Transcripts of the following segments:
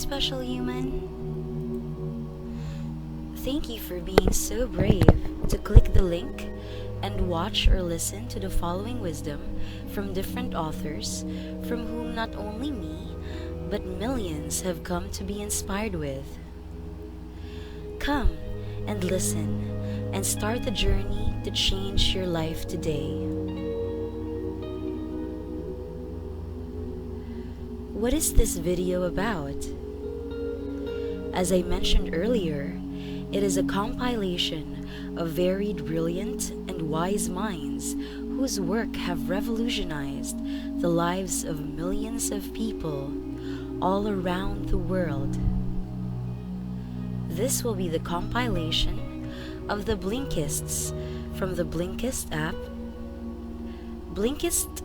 special human. Thank you for being so brave to click the link and watch or listen to the following wisdom from different authors from whom not only me, but millions have come to be inspired with. Come and listen and start the journey to change your life today. What is this video about? As I mentioned earlier, it is a compilation of varied, brilliant, and wise minds whose work have revolutionized the lives of millions of people all around the world. This will be the compilation of the Blinkists from the Blinkist app. Blinkist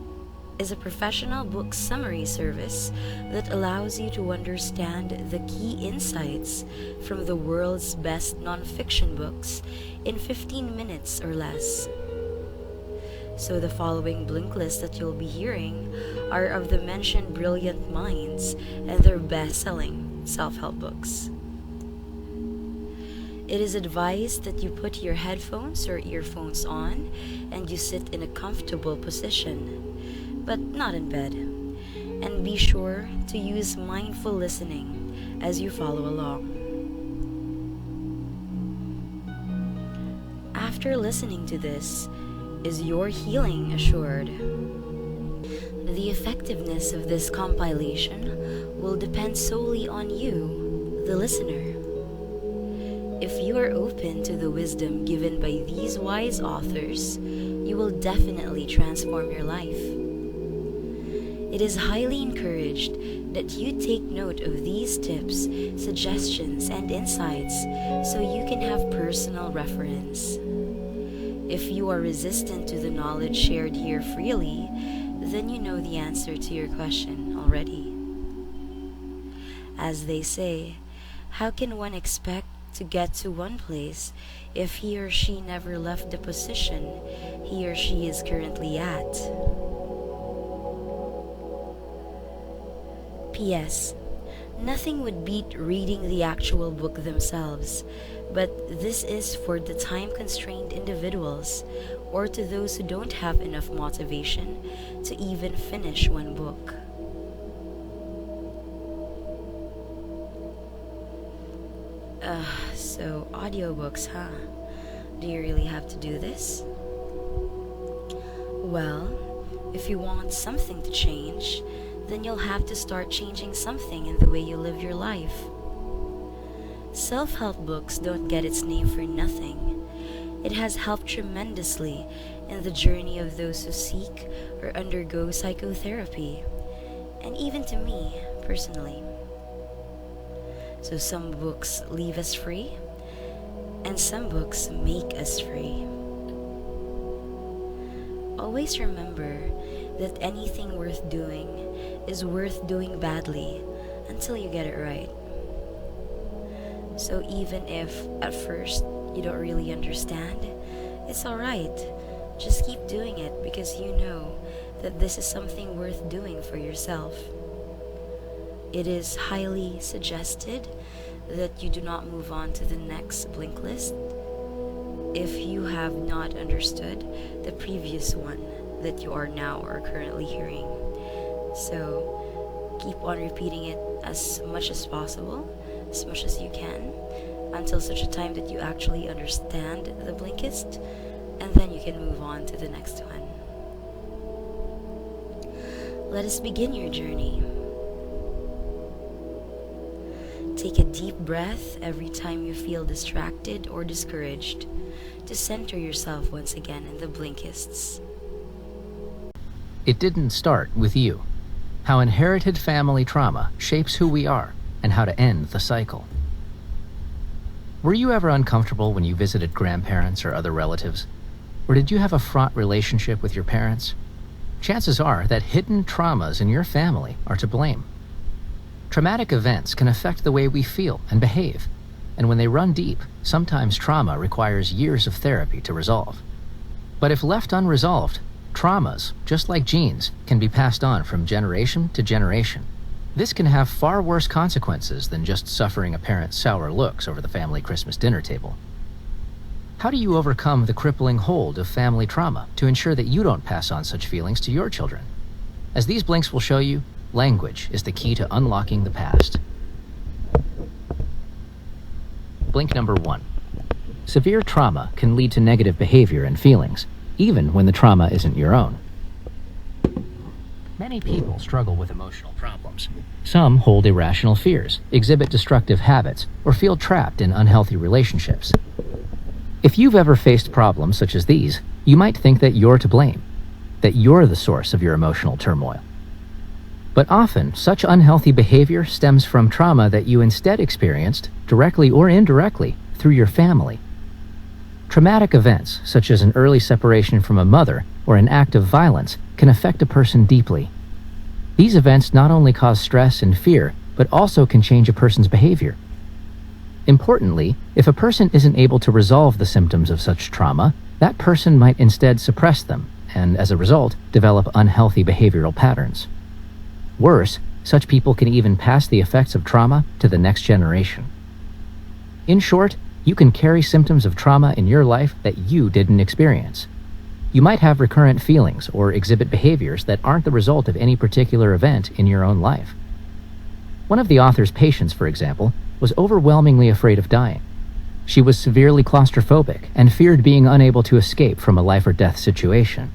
is a professional book summary service that allows you to understand the key insights from the world's best nonfiction books in 15 minutes or less. So the following blink lists that you'll be hearing are of the mentioned brilliant minds and their best-selling self-help books. It is advised that you put your headphones or earphones on and you sit in a comfortable position, but not in bed. And be sure to use mindful listening as you follow along. After listening to this, is your healing assured? The effectiveness of this compilation will depend solely on you, the listener. If you are open to the wisdom given by these wise authors, you will definitely transform your life. It is highly encouraged that you take note of these tips, suggestions, and insights so you can have personal reference. If you are resistant to the knowledge shared here freely, then you know the answer to your question already. As they say, how can one expect to get to one place if he or she never left the position he or she is currently at? P.S. Nothing would beat reading the actual book themselves, but this is for the time-constrained individuals or to those who don't have enough motivation to even finish one book. So audiobooks, huh? Do you really have to do this? Well, if you want something to change, then you'll have to start changing something in the way you live your life. Self-help books don't get its name for nothing. It has helped tremendously in the journey of those who seek or undergo psychotherapy, and even to me, personally. So some books leave us free, and some books make us free. Always remember that anything worth doing is worth doing badly until you get it right. So even if at first you don't really understand, it's alright. Just keep doing it because you know that this is something worth doing for yourself. It is highly suggested that you do not move on to the next blink list if you have not understood the previous one that you are now or currently hearing. So keep on repeating it as much as possible, as much as you can, until such a time that you actually understand the Blinkist, and then you can move on to the next one. Let us begin your journey. Take a deep breath every time you feel distracted or discouraged to center yourself once again in the Blinkists. It didn't start with you. How inherited family trauma shapes who we are and how to end the cycle. Were you ever uncomfortable when you visited grandparents or other relatives? Or did you have a fraught relationship with your parents? Chances are that hidden traumas in your family are to blame. Traumatic events can affect the way we feel and behave, and when they run deep, sometimes trauma requires years of therapy to resolve. But if left unresolved, traumas, just like genes, can be passed on from generation to generation. This can have far worse consequences than just suffering a parent's sour looks over the family Christmas dinner table. How do you overcome the crippling hold of family trauma to ensure that you don't pass on such feelings to your children? As these blinks will show you, language is the key to unlocking the past. Blink number 1. Severe trauma can lead to negative behavior and feelings, even when the trauma isn't your own. Many people struggle with emotional problems. Some hold irrational fears, exhibit destructive habits, or feel trapped in unhealthy relationships. If you've ever faced problems such as these, you might think that you're to blame, that you're the source of your emotional turmoil. But often, such unhealthy behavior stems from trauma that you instead experienced, directly or indirectly, through your family. Traumatic events, such as an early separation from a mother or an act of violence, can affect a person deeply. These events not only cause stress and fear, but also can change a person's behavior. Importantly, if a person isn't able to resolve the symptoms of such trauma, that person might instead suppress them, and as a result, develop unhealthy behavioral patterns. Worse, such people can even pass the effects of trauma to the next generation. In short, you can carry symptoms of trauma in your life that you didn't experience. You might have recurrent feelings or exhibit behaviors that aren't the result of any particular event in your own life. One of the author's patients, for example, was overwhelmingly afraid of dying. She was severely claustrophobic and feared being unable to escape from a life or death situation.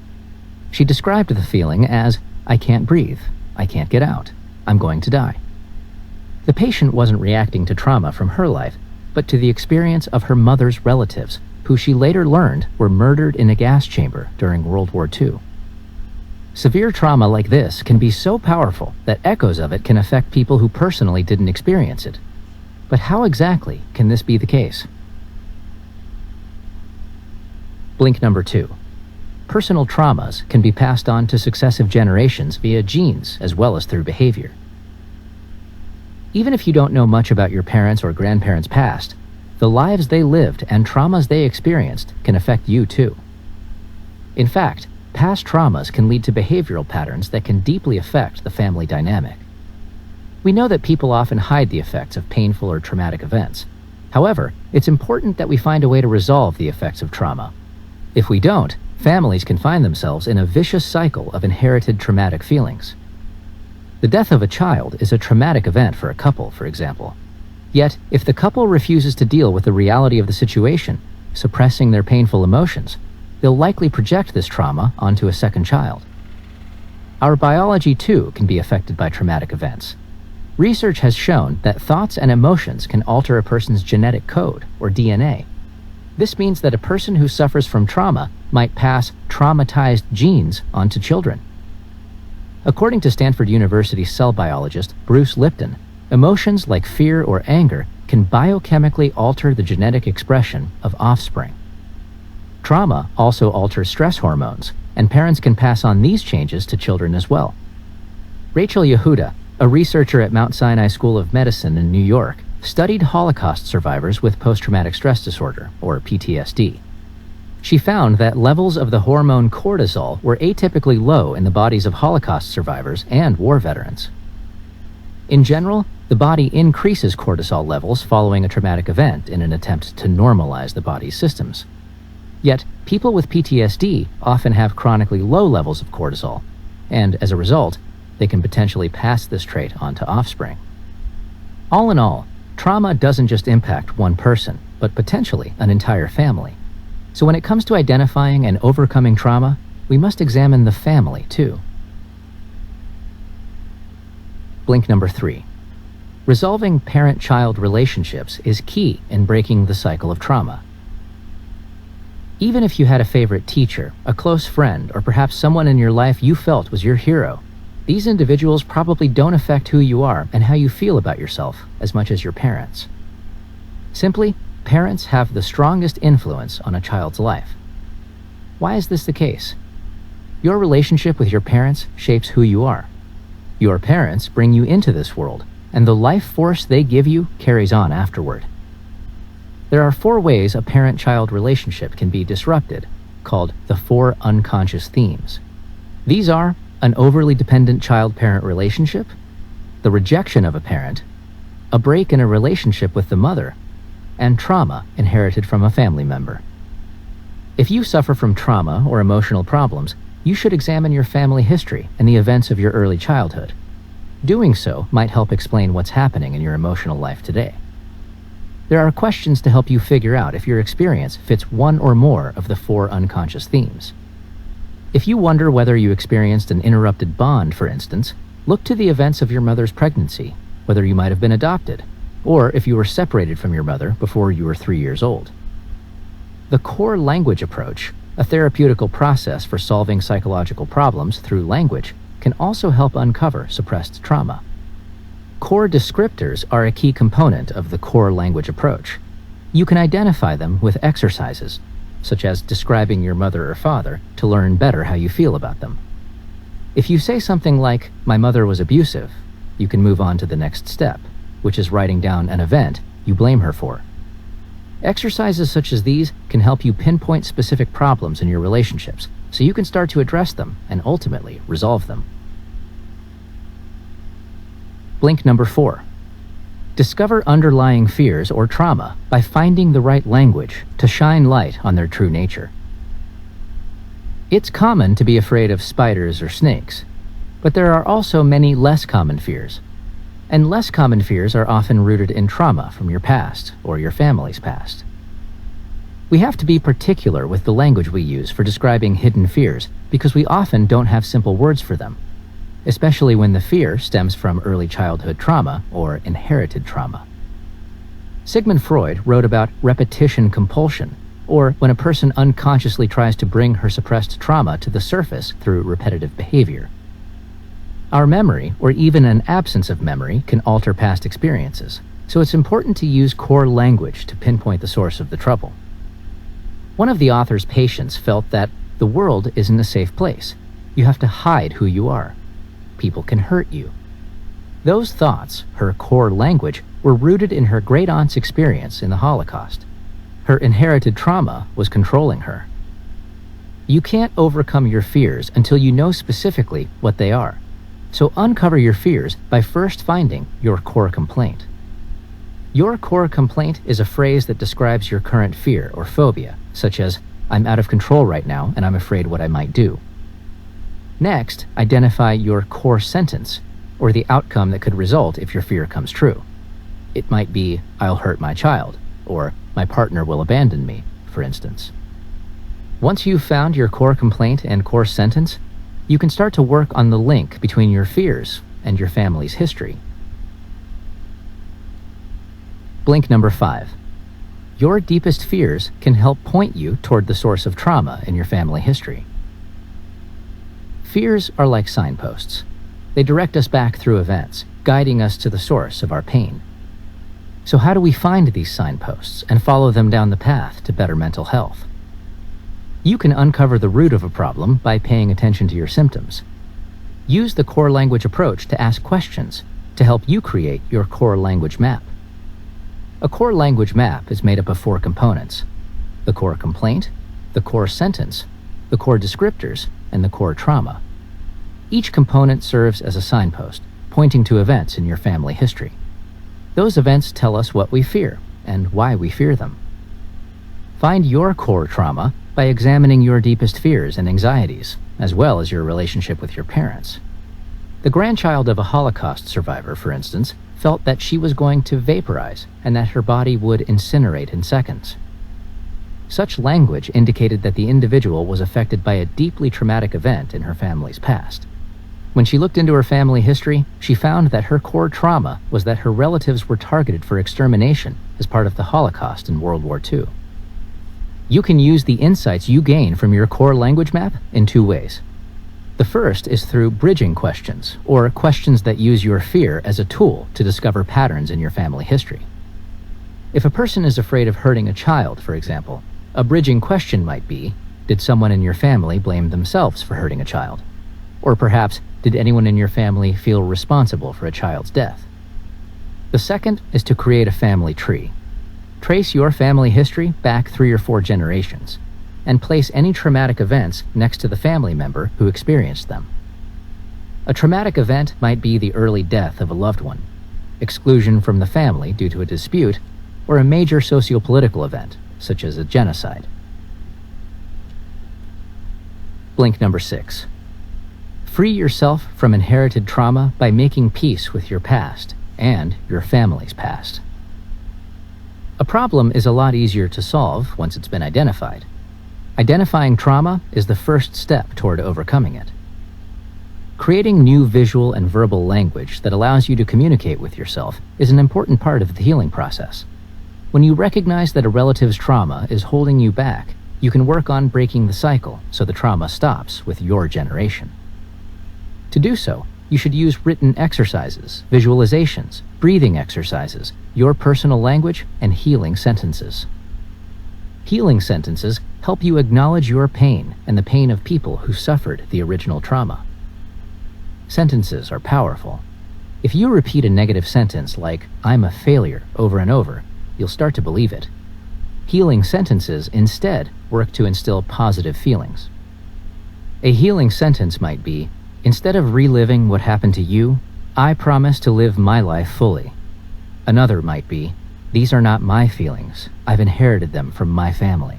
She described the feeling as, "I can't breathe, I can't get out, I'm going to die." The patient wasn't reacting to trauma from her life, but to the experience of her mother's relatives, who she later learned were murdered in a gas chamber during World War II. Severe trauma like this can be so powerful that echoes of it can affect people who personally didn't experience it. But how exactly can this be the case? Blink number 2. Personal traumas can be passed on to successive generations via genes as well as through behavior. Even if you don't know much about your parents' or grandparents' past, the lives they lived and traumas they experienced can affect you too. In fact, past traumas can lead to behavioral patterns that can deeply affect the family dynamic. We know that people often hide the effects of painful or traumatic events. However, it's important that we find a way to resolve the effects of trauma. If we don't, families can find themselves in a vicious cycle of inherited traumatic feelings. The death of a child is a traumatic event for a couple, for example. Yet, if the couple refuses to deal with the reality of the situation, suppressing their painful emotions, they'll likely project this trauma onto a second child. Our biology, too, can be affected by traumatic events. Research has shown that thoughts and emotions can alter a person's genetic code, or DNA. This means that a person who suffers from trauma might pass traumatized genes onto children. According to Stanford University cell biologist Bruce Lipton, emotions like fear or anger can biochemically alter the genetic expression of offspring. Trauma also alters stress hormones, and parents can pass on these changes to children as well. Rachel Yehuda, a researcher at Mount Sinai School of Medicine in New York, studied Holocaust survivors with post-traumatic stress disorder, or PTSD. She found that levels of the hormone cortisol were atypically low in the bodies of Holocaust survivors and war veterans. In general, the body increases cortisol levels following a traumatic event in an attempt to normalize the body's systems. Yet, people with PTSD often have chronically low levels of cortisol, and as a result, they can potentially pass this trait on to offspring. All in all, trauma doesn't just impact one person, but potentially an entire family. So when it comes to identifying and overcoming trauma, we must examine the family too. Blink number 3. Resolving parent-child relationships is key in breaking the cycle of trauma. Even if you had a favorite teacher, a close friend, or perhaps someone in your life you felt was your hero, these individuals probably don't affect who you are and how you feel about yourself as much as your parents. Simply, parents have the strongest influence on a child's life. Why is this the case? Your relationship with your parents shapes who you are. Your parents bring you into this world, and the life force they give you carries on afterward. There are 4 ways a parent-child relationship can be disrupted, called the 4 unconscious themes. These are an overly dependent child-parent relationship, the rejection of a parent, a break in a relationship with the mother, and trauma inherited from a family member. If you suffer from trauma or emotional problems, you should examine your family history and the events of your early childhood. Doing so might help explain what's happening in your emotional life today. There are questions to help you figure out if your experience fits one or more of the 4 unconscious themes. If you wonder whether you experienced an interrupted bond, for instance, look to the events of your mother's pregnancy, whether you might have been adopted, or if you were separated from your mother before you were 3 years old. The core language approach, a therapeutical process for solving psychological problems through language, can also help uncover suppressed trauma. Core descriptors are a key component of the core language approach. You can identify them with exercises, such as describing your mother or father to learn better how you feel about them. If you say something like, "My mother was abusive," you can move on to the next step, which is writing down an event you blame her for. Exercises such as these can help you pinpoint specific problems in your relationships, so you can start to address them and ultimately resolve them. Blink number 4. Discover underlying fears or trauma by finding the right language to shine light on their true nature. It's common to be afraid of spiders or snakes, but there are also many less common fears. And less common fears are often rooted in trauma from your past or your family's past. We have to be particular with the language we use for describing hidden fears because we often don't have simple words for them, especially when the fear stems from early childhood trauma or inherited trauma. Sigmund Freud wrote about repetition compulsion, or when a person unconsciously tries to bring her suppressed trauma to the surface through repetitive behavior. Our memory, or even an absence of memory, can alter past experiences, so it's important to use core language to pinpoint the source of the trouble. One of the author's patients felt that the world isn't a safe place. You have to hide who you are. People can hurt you. Those thoughts, her core language, were rooted in her great-aunt's experience in the Holocaust. Her inherited trauma was controlling her. You can't overcome your fears until you know specifically what they are. So uncover your fears by first finding your core complaint. Your core complaint is a phrase that describes your current fear or phobia, such as, "I'm out of control right now and I'm afraid what I might do." Next, identify your core sentence, or the outcome that could result if your fear comes true. It might be, "I'll hurt my child," or "My partner will abandon me," for instance. Once you've found your core complaint and core sentence, you can start to work on the link between your fears and your family's history. Blink number 5. Your deepest fears can help point you toward the source of trauma in your family history. Fears are like signposts. They direct us back through events, guiding us to the source of our pain. So how do we find these signposts and follow them down the path to better mental health? You can uncover the root of a problem by paying attention to your symptoms. Use the core language approach to ask questions to help you create your core language map. A core language map is made up of 4 components: the core complaint, the core sentence, the core descriptors, and the core trauma. Each component serves as a signpost, pointing to events in your family history. Those events tell us what we fear and why we fear them. Find your core trauma by examining your deepest fears and anxieties, as well as your relationship with your parents. The grandchild of a Holocaust survivor, for instance, felt that she was going to vaporize and that her body would incinerate in seconds. Such language indicated that the individual was affected by a deeply traumatic event in her family's past. When she looked into her family history, she found that her core trauma was that her relatives were targeted for extermination as part of the Holocaust in World War II. You can use the insights you gain from your core language map in 2 ways. The first is through bridging questions, or questions that use your fear as a tool to discover patterns in your family history. If a person is afraid of hurting a child, for example, a bridging question might be, did someone in your family blame themselves for hurting a child? Or perhaps, did anyone in your family feel responsible for a child's death? The second is to create a family tree. Trace your family history back 3 or 4 generations, and place any traumatic events next to the family member who experienced them. A traumatic event might be the early death of a loved one, exclusion from the family due to a dispute, or a major socio-political event, such as a genocide. Blink number 6. Free yourself from inherited trauma by making peace with your past and your family's past. A problem is a lot easier to solve once it's been identified. Identifying trauma is the first step toward overcoming it. Creating new visual and verbal language that allows you to communicate with yourself is an important part of the healing process. When you recognize that a relative's trauma is holding you back, you can work on breaking the cycle so the trauma stops with your generation. To do so, you should use written exercises, visualizations, breathing exercises, your personal language, and healing sentences. Healing sentences help you acknowledge your pain and the pain of people who suffered the original trauma. Sentences are powerful. If you repeat a negative sentence like, "I'm a failure," over and over, you'll start to believe it. Healing sentences instead work to instill positive feelings. A healing sentence might be, "Instead of reliving what happened to you, I promise to live my life fully." Another might be, "These are not my feelings. I've inherited them from my family."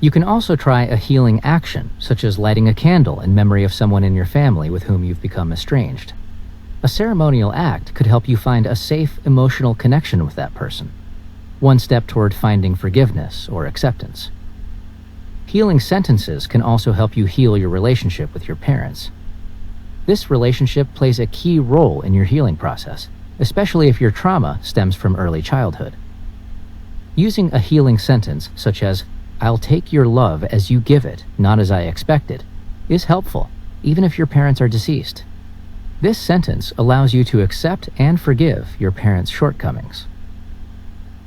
You can also try a healing action, such as lighting a candle in memory of someone in your family with whom you've become estranged. A ceremonial act could help you find a safe emotional connection with that person, one step toward finding forgiveness or acceptance. Healing sentences can also help you heal your relationship with your parents. This relationship plays a key role in your healing process, especially if your trauma stems from early childhood. Using a healing sentence such as, "I'll take your love as you give it, not as I expect it," is helpful, even if your parents are deceased. This sentence allows you to accept and forgive your parents' shortcomings.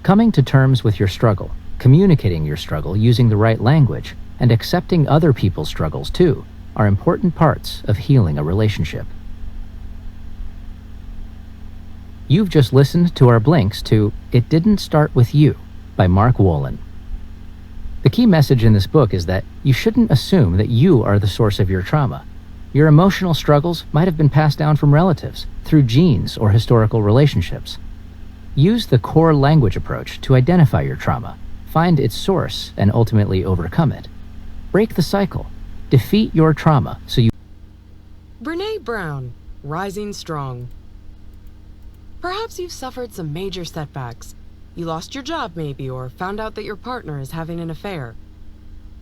Coming to terms with your struggle, communicating your struggle using the right language, and accepting other people's struggles too, are important parts of healing a relationship. You've just listened to our blinks to It Didn't Start With You by Mark Wolin. The key message in this book is that you shouldn't assume that you are the source of your trauma. Your emotional struggles might have been passed down from relatives, through genes or historical relationships. Use the core language approach to identify your trauma, find its source, and ultimately overcome it. Break the cycle. Defeat your trauma so you... Brene Brown, Rising Strong. Perhaps you've suffered some major setbacks. You lost your job maybe, or found out that your partner is having an affair.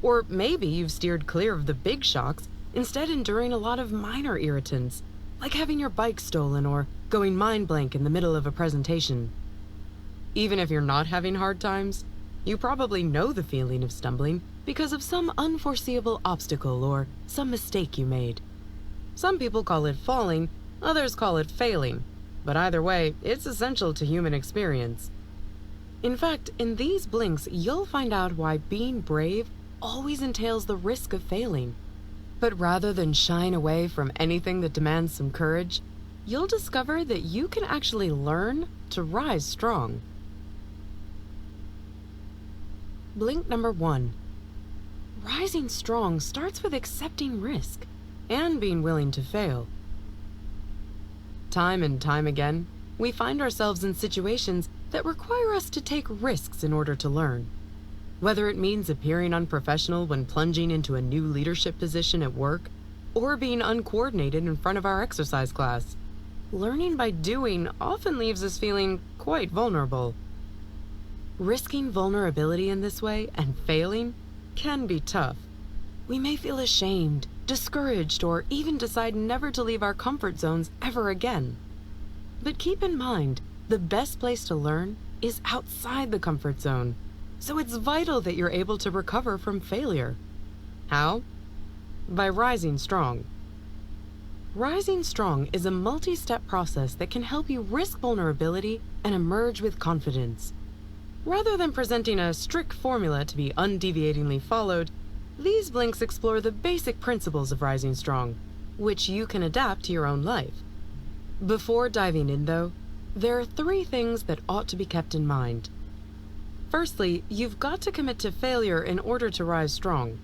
Or maybe you've steered clear of the big shocks, instead enduring a lot of minor irritants, like having your bike stolen or going mind blank in the middle of a presentation. Even if you're not having hard times, you probably know the feeling of stumbling because of some unforeseeable obstacle or some mistake you made. Some people call it falling, others call it failing, but either way, it's essential to human experience. In fact, in these blinks, you'll find out why being brave always entails the risk of failing. But rather than shying away from anything that demands some courage, you'll discover that you can actually learn to rise strong. Blink number 1. Rising strong starts with accepting risk and being willing to fail. Time and time again, we find ourselves in situations that require us to take risks in order to learn. Whether it means appearing unprofessional when plunging into a new leadership position at work, or being uncoordinated in front of our exercise class, learning by doing often leaves us feeling quite vulnerable. Risking vulnerability in this way and failing can be tough. We may feel ashamed, discouraged, or even decide never to leave our comfort zones ever again. But keep in mind, the best place to learn is outside the comfort zone, so it's vital that you're able to recover from failure. How? By rising strong. Rising strong is a multi-step process that can help you risk vulnerability and emerge with confidence. Rather than presenting a strict formula to be undeviatingly followed, these blinks explore the basic principles of rising strong, which you can adapt to your own life. Before diving in, though, there are 3 things that ought to be kept in mind. Firstly, you've got to commit to failure in order to rise strong.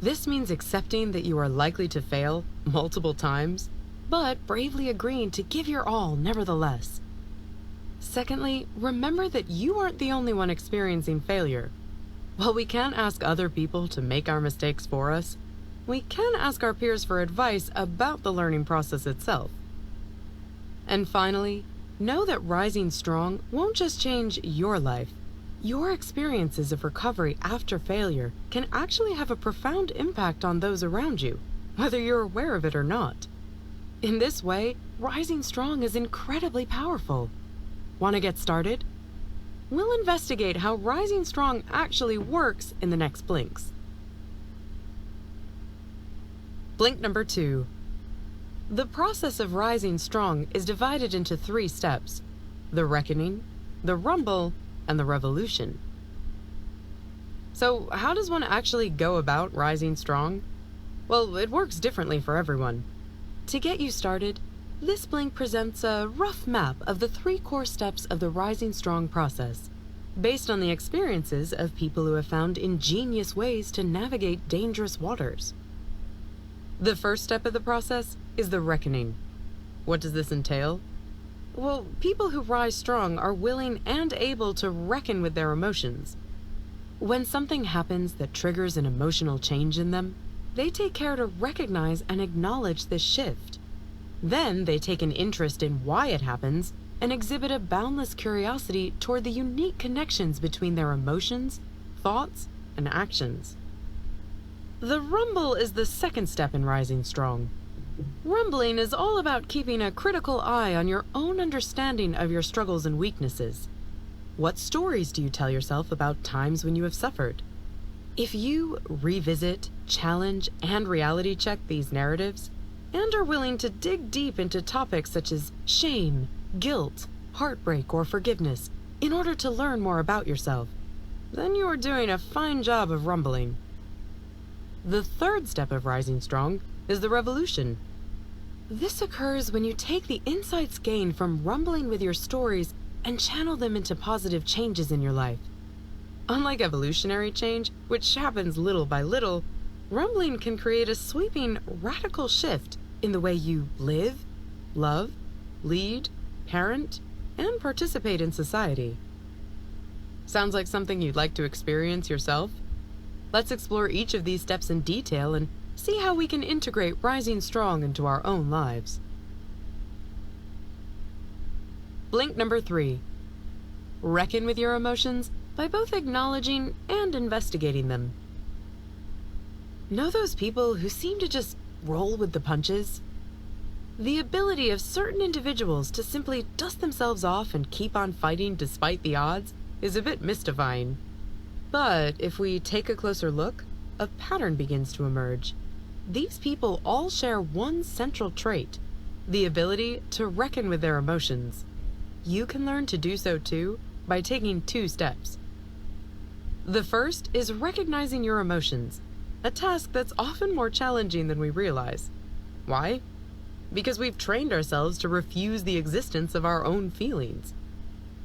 This means accepting that you are likely to fail multiple times but bravely agreeing to give your all nevertheless. Secondly, remember that you aren't the only one experiencing failure. While we can't ask other people to make our mistakes for us, we can ask our peers for advice about the learning process itself. And finally, know that rising strong won't just change your life. Your experiences of recovery after failure can actually have a profound impact on those around you, whether you're aware of it or not. In this way, rising strong is incredibly powerful. Want to get started? We'll investigate how rising strong actually works in the next blinks. Blink number 2. The process of rising strong is divided into 3 steps: the reckoning, the rumble, and the revolution. So, how does one actually go about rising strong? Well, it works differently for everyone. To get you started, this blink presents a rough map of the 3 core steps of the rising strong process, based on the experiences of people who have found ingenious ways to navigate dangerous waters. The first step of the process is the reckoning. What does this entail? Well, people who rise strong are willing and able to reckon with their emotions. When something happens that triggers an emotional change in them, they take care to recognize and acknowledge this shift. Then they take an interest in why it happens and exhibit a boundless curiosity toward the unique connections between their emotions, thoughts, and actions. The rumble is the second step in rising strong. Rumbling is all about keeping a critical eye on your own understanding of your struggles and weaknesses. What stories do you tell yourself about times when you have suffered? If you revisit, challenge, and reality check these narratives, and are willing to dig deep into topics such as shame, guilt, heartbreak, or forgiveness in order to learn more about yourself, then you are doing a fine job of rumbling. The third step of rising strong is the revolution. This occurs when you take the insights gained from rumbling with your stories and channel them into positive changes in your life. Unlike evolutionary change, which happens little by little, rumbling can create a sweeping, radical shift in the way you live, love, lead, parent, and participate in society. Sounds like something you'd like to experience yourself? Let's explore each of these steps in detail and see how we can integrate rising strong into our own lives. Blink number 3. Reckon with your emotions by both acknowledging and investigating them. Know those people who seem to just roll with the punches? The ability of certain individuals to simply dust themselves off and keep on fighting despite the odds is a bit mystifying. But if we take a closer look, a pattern begins to emerge. These people all share one central trait: the ability to reckon with their emotions. You can learn to do so too by taking 2 steps. The first is recognizing your emotions, a task that's often more challenging than we realize. Why? Because we've trained ourselves to refuse the existence of our own feelings.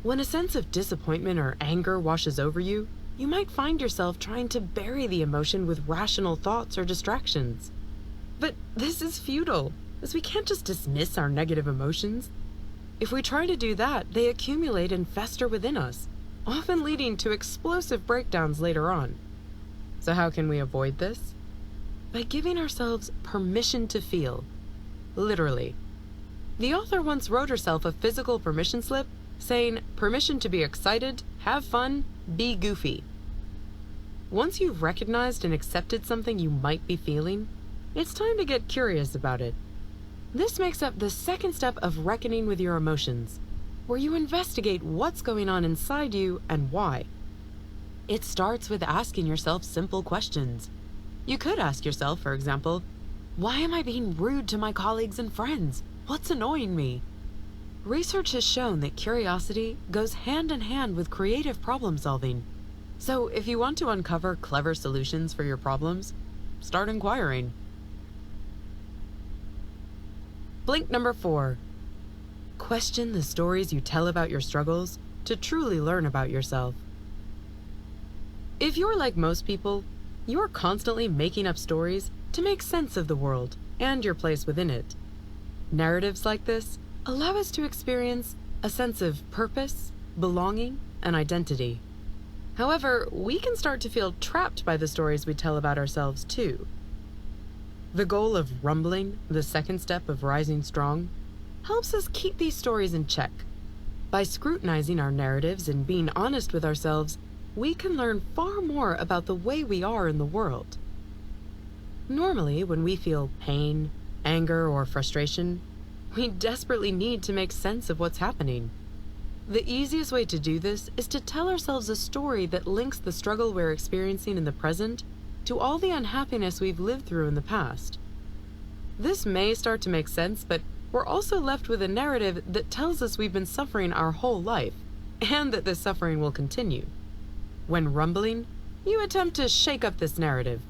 When a sense of disappointment or anger washes over you, you might find yourself trying to bury the emotion with rational thoughts or distractions. But this is futile, as we can't just dismiss our negative emotions. If we try to do that, they accumulate and fester within us, often leading to explosive breakdowns later on. So how can we avoid this? By giving ourselves permission to feel. Literally. The author once wrote herself a physical permission slip saying, "Permission to be excited, have fun, be goofy." Once you've recognized and accepted something you might be feeling, it's time to get curious about it. This makes up the second step of reckoning with your emotions, where you investigate what's going on inside you and why. It starts with asking yourself simple questions. You could ask yourself, for example, why am I being rude to my colleagues and friends? What's annoying me? Research has shown that curiosity goes hand in hand with creative problem solving. So if you want to uncover clever solutions for your problems, start inquiring. Blink number 4. Question the stories you tell about your struggles to truly learn about yourself. If you're like most people, you're constantly making up stories to make sense of the world and your place within it. Narratives like this allow us to experience a sense of purpose, belonging, and identity. However, we can start to feel trapped by the stories we tell about ourselves too. The goal of rumbling, the second step of rising strong, helps us keep these stories in check. By scrutinizing our narratives and being honest with ourselves, we can learn far more about the way we are in the world. Normally, when we feel pain, anger, or frustration, we desperately need to make sense of what's happening. The easiest way to do this is to tell ourselves a story that links the struggle we're experiencing in the present to all the unhappiness we've lived through in the past. This may start to make sense, but we're also left with a narrative that tells us we've been suffering our whole life, and that this suffering will continue. When rumbling, you attempt to shake up this narrative.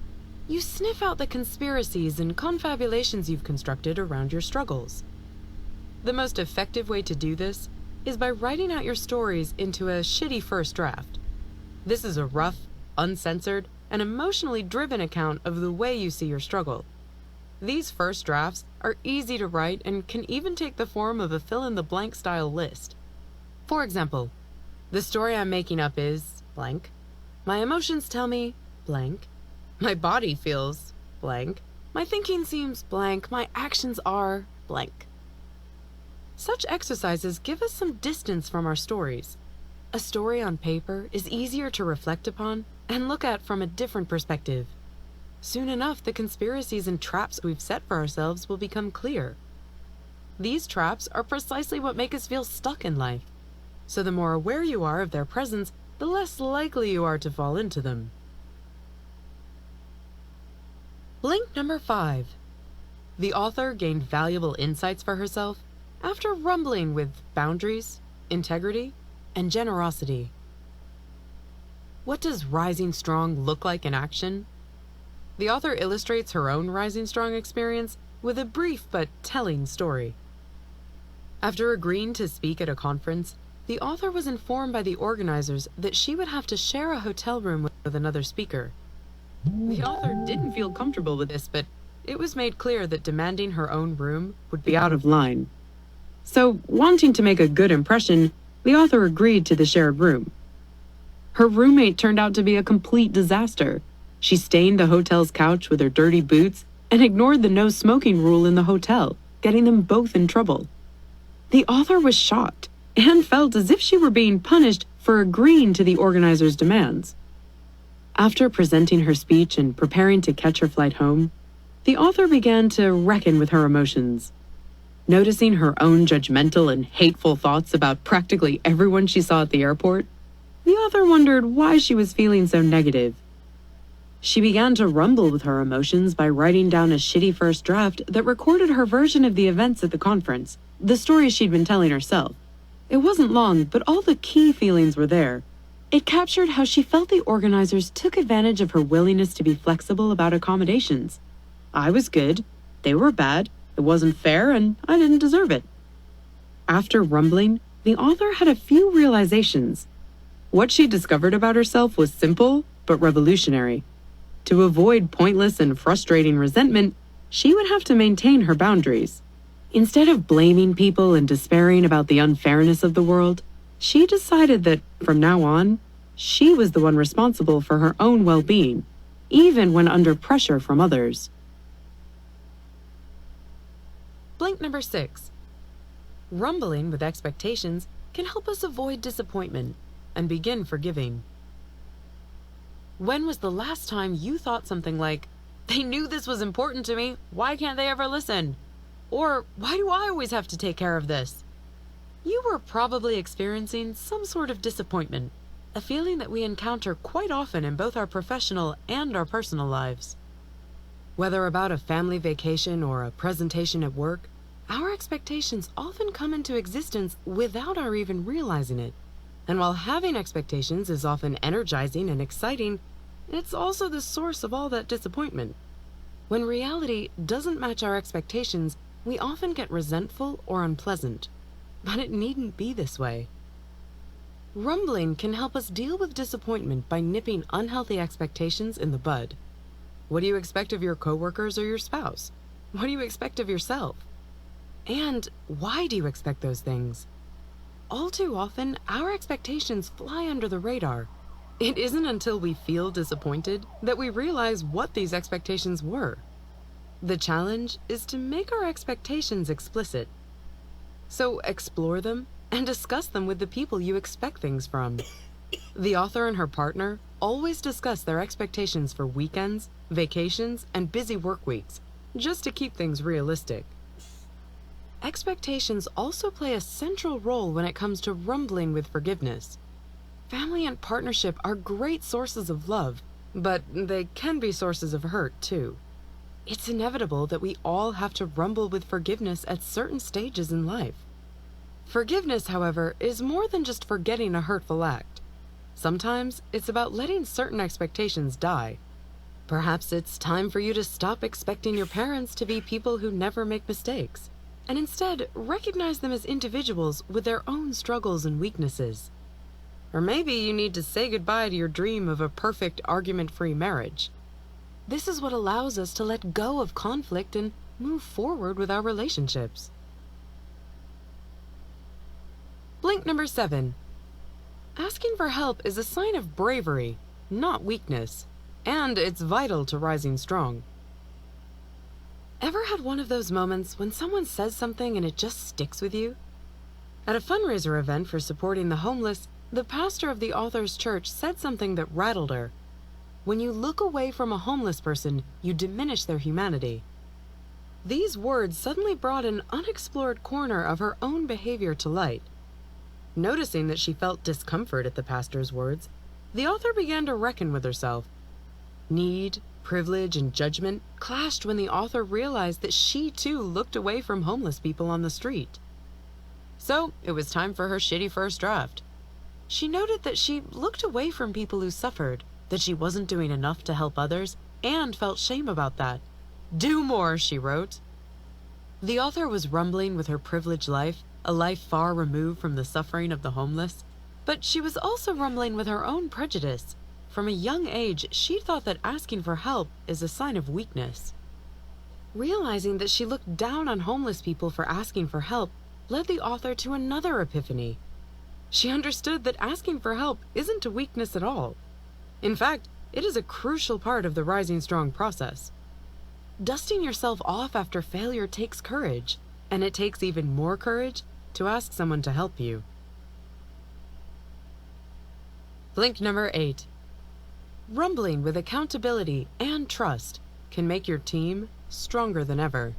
You sniff out the conspiracies and confabulations you've constructed around your struggles. The most effective way to do this is by writing out your stories into a shitty first draft. This is a rough, uncensored, and emotionally driven account of the way you see your struggle. These first drafts are easy to write and can even take the form of a fill-in-the-blank style list. For example, the story I'm making up is blank. My emotions tell me blank. My body feels blank. My thinking seems blank. My actions are blank. Such exercises give us some distance from our stories. A story on paper is easier to reflect upon and look at from a different perspective. Soon enough, the conspiracies and traps we've set for ourselves will become clear. These traps are precisely what make us feel stuck in life. So the more aware you are of their presence, the less likely you are to fall into them. Link number 5. The author gained valuable insights for herself after rumbling with boundaries, integrity, and generosity. What does rising strong look like in action? The author illustrates her own rising strong experience with a brief but telling story. After agreeing to speak at a conference, the author was informed by the organizers that she would have to share a hotel room with another speaker. The author didn't feel comfortable with this, but it was made clear that demanding her own room would be out of line. So, wanting to make a good impression, the author agreed to the shared room. Her roommate turned out to be a complete disaster. She stained the hotel's couch with her dirty boots and ignored the no smoking rule in the hotel, getting them both in trouble. The author was shocked and felt as if she were being punished for agreeing to the organizers' demands. After presenting her speech and preparing to catch her flight home, the author began to reckon with her emotions. Noticing her own judgmental and hateful thoughts about practically everyone she saw at the airport, the author wondered why she was feeling so negative. She began to rumble with her emotions by writing down a shitty first draft that recorded her version of the events at the conference, the stories she'd been telling herself. It wasn't long, but all the key feelings were there. It captured how she felt the organizers took advantage of her willingness to be flexible about accommodations. I was good, they were bad, it wasn't fair, and I didn't deserve it. After rumbling, the author had a few realizations. What she discovered about herself was simple, but revolutionary. To avoid pointless and frustrating resentment, she would have to maintain her boundaries. Instead of blaming people and despairing about the unfairness of the world, she decided that, from now on, she was the one responsible for her own well-being, even when under pressure from others. Blank number 6. Rumbling with expectations can help us avoid disappointment and begin forgiving. When was the last time you thought something like, "They knew this was important to me, why can't they ever listen?" Or, "Why do I always have to take care of this?" You were probably experiencing some sort of disappointment, a feeling that we encounter quite often in both our professional and our personal lives. Whether about a family vacation or a presentation at work, our expectations often come into existence without our even realizing it. And while having expectations is often energizing and exciting, it's also the source of all that disappointment. When reality doesn't match our expectations, we often get resentful or unpleasant. But it needn't be this way. Rumbling can help us deal with disappointment by nipping unhealthy expectations in the bud. What do you expect of your coworkers or your spouse? What do you expect of yourself? And why do you expect those things? All too often, our expectations fly under the radar. It isn't until we feel disappointed that we realize what these expectations were. The challenge is to make our expectations explicit. So explore them and discuss them with the people you expect things from. The author and her partner always discuss their expectations for weekends, vacations, and busy work weeks, just to keep things realistic. Expectations also play a central role when it comes to rumbling with forgiveness. Family and partnership are great sources of love, but they can be sources of hurt too. It's inevitable that we all have to rumble with forgiveness at certain stages in life. Forgiveness, however, is more than just forgetting a hurtful act. Sometimes it's about letting certain expectations die. Perhaps it's time for you to stop expecting your parents to be people who never make mistakes, and instead recognize them as individuals with their own struggles and weaknesses. Or maybe you need to say goodbye to your dream of a perfect argument-free marriage. This is what allows us to let go of conflict and move forward with our relationships. Blink number 7. Asking for help is a sign of bravery, not weakness, and it's vital to rising strong. Ever had one of those moments when someone says something and it just sticks with you? At a fundraiser event for supporting the homeless, the pastor of the author's church said something that rattled her. When you look away from a homeless person, you diminish their humanity. These words suddenly brought an unexplored corner of her own behavior to light. Noticing that she felt discomfort at the pastor's words, the author began to reckon with herself. Need, privilege, and judgment clashed when the author realized that she too looked away from homeless people on the street. So it was time for her shitty first draft. She noted that she looked away from people who suffered, that she wasn't doing enough to help others, and felt shame about that. Do more, she wrote. The author was rumbling with her privileged life, a life far removed from the suffering of the homeless, but she was also rumbling with her own prejudice. From a young age, she thought that asking for help is a sign of weakness. Realizing that she looked down on homeless people for asking for help led the author to another epiphany. She understood that asking for help isn't a weakness at all. In fact, it is a crucial part of the Rising Strong process. Dusting yourself off after failure takes courage, and it takes even more courage to ask someone to help you. Blink number 8. Rumbling with accountability and trust can make your team stronger than ever.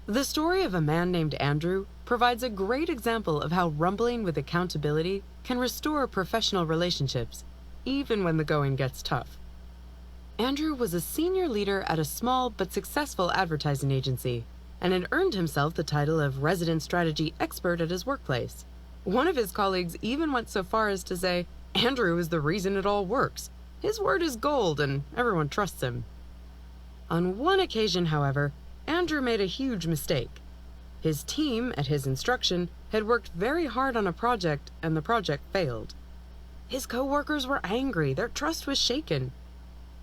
The story of a man named Andrew provides a great example of how rumbling with accountability can restore professional relationships, even when the going gets tough. Andrew was a senior leader at a small but successful advertising agency and had earned himself the title of resident strategy expert at his workplace. One of his colleagues even went so far as to say, Andrew is the reason it all works. His word is gold and everyone trusts him. On one occasion, however, Andrew made a huge mistake. His team, at his instruction, had worked very hard on a project and the project failed. His co-workers were angry, their trust was shaken.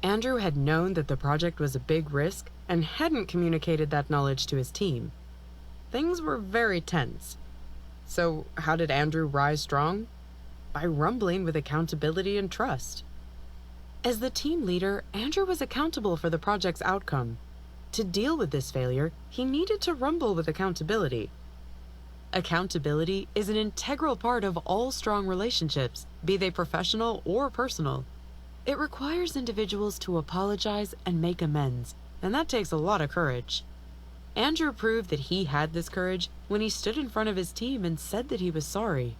Andrew had known that the project was a big risk and hadn't communicated that knowledge to his team. Things were very tense. So how did Andrew rise strong? By rumbling with accountability and trust. As the team leader, Andrew was accountable for the project's outcome. To deal with this failure, he needed to rumble with accountability. Accountability is an integral part of all strong relationships, be they professional or personal. It requires individuals to apologize and make amends, and that takes a lot of courage. Andrew proved that he had this courage when he stood in front of his team and said that he was sorry.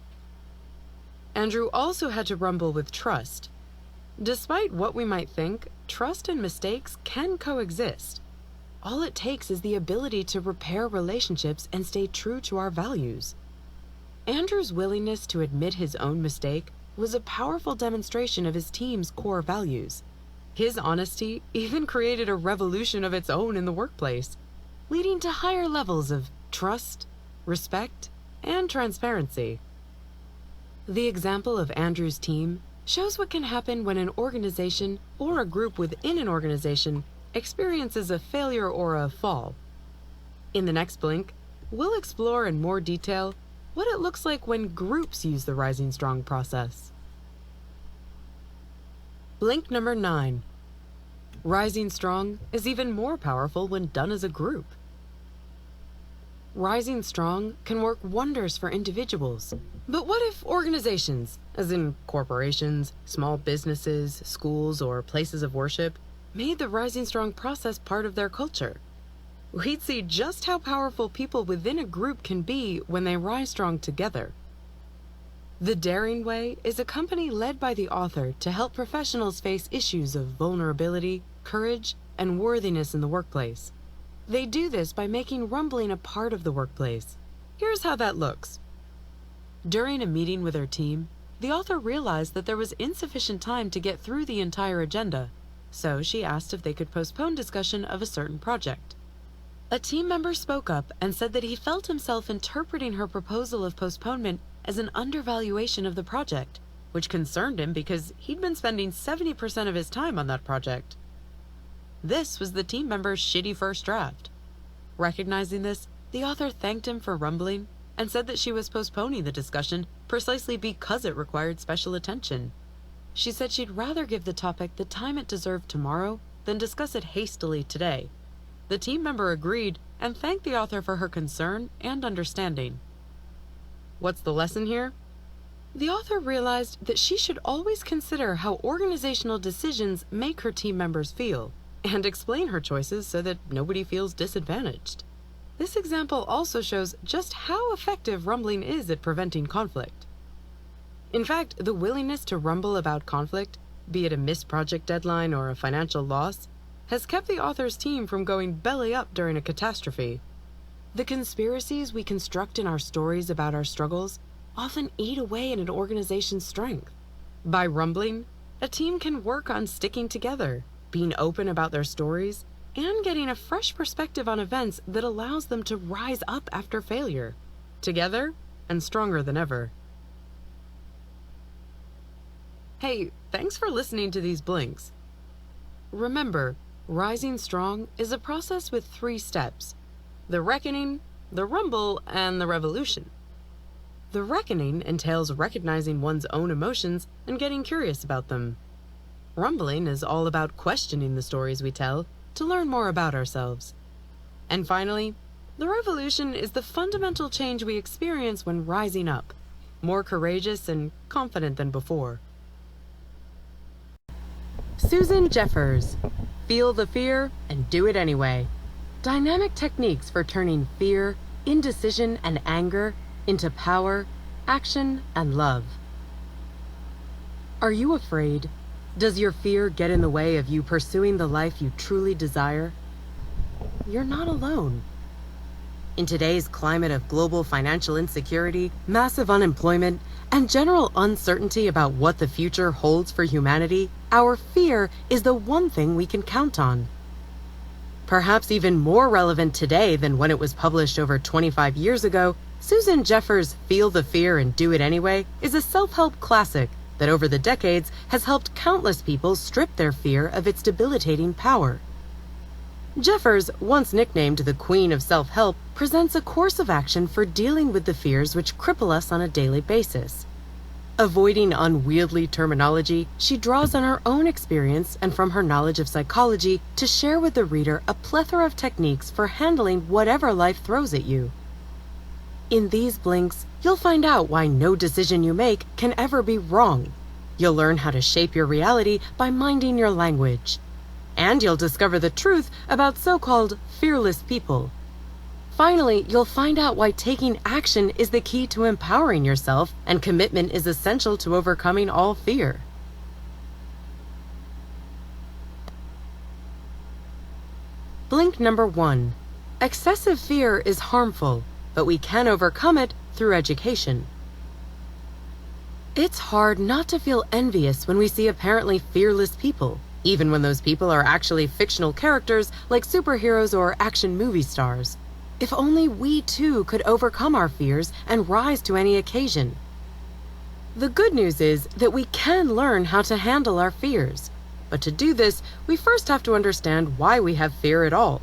Andrew also had to rumble with trust. Despite what we might think, trust and mistakes can coexist. All it takes is the ability to repair relationships and stay true to our values. Andrew's willingness to admit his own mistake was a powerful demonstration of his team's core values. His honesty even created a revolution of its own in the workplace, leading to higher levels of trust, respect, and transparency. The example of Andrew's team shows what can happen when an organization or a group within an organization experiences a failure or a fall. In the next blink, we'll explore in more detail what it looks like when groups use the Rising Strong process. Blink number 9. Rising Strong is even more powerful when done as a group. Rising Strong can work wonders for individuals. But what if organizations, as in corporations, small businesses, schools, or places of worship, made the Rising Strong process part of their culture? We'd see just how powerful people within a group can be when they rise strong together. The Daring Way is a company led by the author to help professionals face issues of vulnerability, courage, and worthiness in the workplace. They do this by making rumbling a part of the workplace. Here's how that looks. During a meeting with her team, the author realized that there was insufficient time to get through the entire agenda, so she asked if they could postpone discussion of a certain project. A team member spoke up and said that he felt himself interpreting her proposal of postponement as an undervaluation of the project, which concerned him because he'd been spending 70% of his time on that project. This was the team member's shitty first draft. Recognizing this, the author thanked him for rumbling and said that she was postponing the discussion precisely because it required special attention. She said she'd rather give the topic the time it deserved tomorrow than discuss it hastily today. The team member agreed and thanked the author for her concern and understanding. What's the lesson here? The author realized that she should always consider how organizational decisions make her team members feel, and explain her choices so that nobody feels disadvantaged. This example also shows just how effective rumbling is at preventing conflict. In fact, the willingness to rumble about conflict, be it a missed project deadline or a financial loss, has kept the author's team from going belly up during a catastrophe. The conspiracies we construct in our stories about our struggles often eat away at an organization's strength. By rumbling, a team can work on sticking together, being open about their stories, and getting a fresh perspective on events that allows them to rise up after failure, together and stronger than ever. Hey, thanks for listening to these blinks. Remember, rising strong is a process with 3 steps: the reckoning, the rumble, and the revolution. The reckoning entails recognizing one's own emotions and getting curious about them. Rumbling is all about questioning the stories we tell to learn more about ourselves. And finally, the revolution is the fundamental change we experience when rising up, more courageous and confident than before. Susan Jeffers, Feel the Fear and Do It Anyway. Dynamic techniques for turning fear, indecision, and anger into power, action, and love. Are you afraid? Does your fear get in the way of you pursuing the life you truly desire? You're not alone. In today's climate of global financial insecurity, massive unemployment, and general uncertainty about what the future holds for humanity, our fear is the one thing we can count on. Perhaps even more relevant today than when it was published over 25 years ago, Susan Jeffers' Feel the Fear and Do It Anyway is a self-help classic that over the decades has helped countless people strip their fear of its debilitating power. Jeffers, once nicknamed the Queen of Self-Help, presents a course of action for dealing with the fears which cripple us on a daily basis. Avoiding unwieldy terminology, she draws on her own experience and from her knowledge of psychology to share with the reader a plethora of techniques for handling whatever life throws at you. In these blinks, you'll find out why no decision you make can ever be wrong. You'll learn how to shape your reality by minding your language. And you'll discover the truth about so-called fearless people. Finally, you'll find out why taking action is the key to empowering yourself, and commitment is essential to overcoming all fear. Blink number 1. Excessive fear is harmful, but we can overcome it through education. It's hard not to feel envious when we see apparently fearless people, even when those people are actually fictional characters like superheroes or action movie stars. If only we too could overcome our fears and rise to any occasion. The good news is that we can learn how to handle our fears, but to do this, we first have to understand why we have fear at all.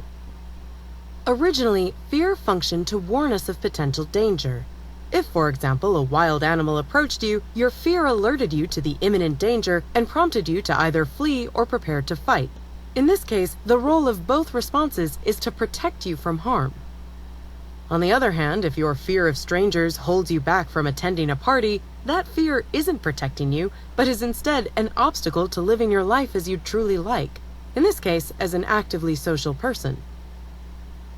Originally, fear functioned to warn us of potential danger. If, for example, a wild animal approached you, your fear alerted you to the imminent danger and prompted you to either flee or prepare to fight. In this case, the role of both responses is to protect you from harm. On the other hand, if your fear of strangers holds you back from attending a party, that fear isn't protecting you, but is instead an obstacle to living your life as you truly like, in this case, as an actively social person.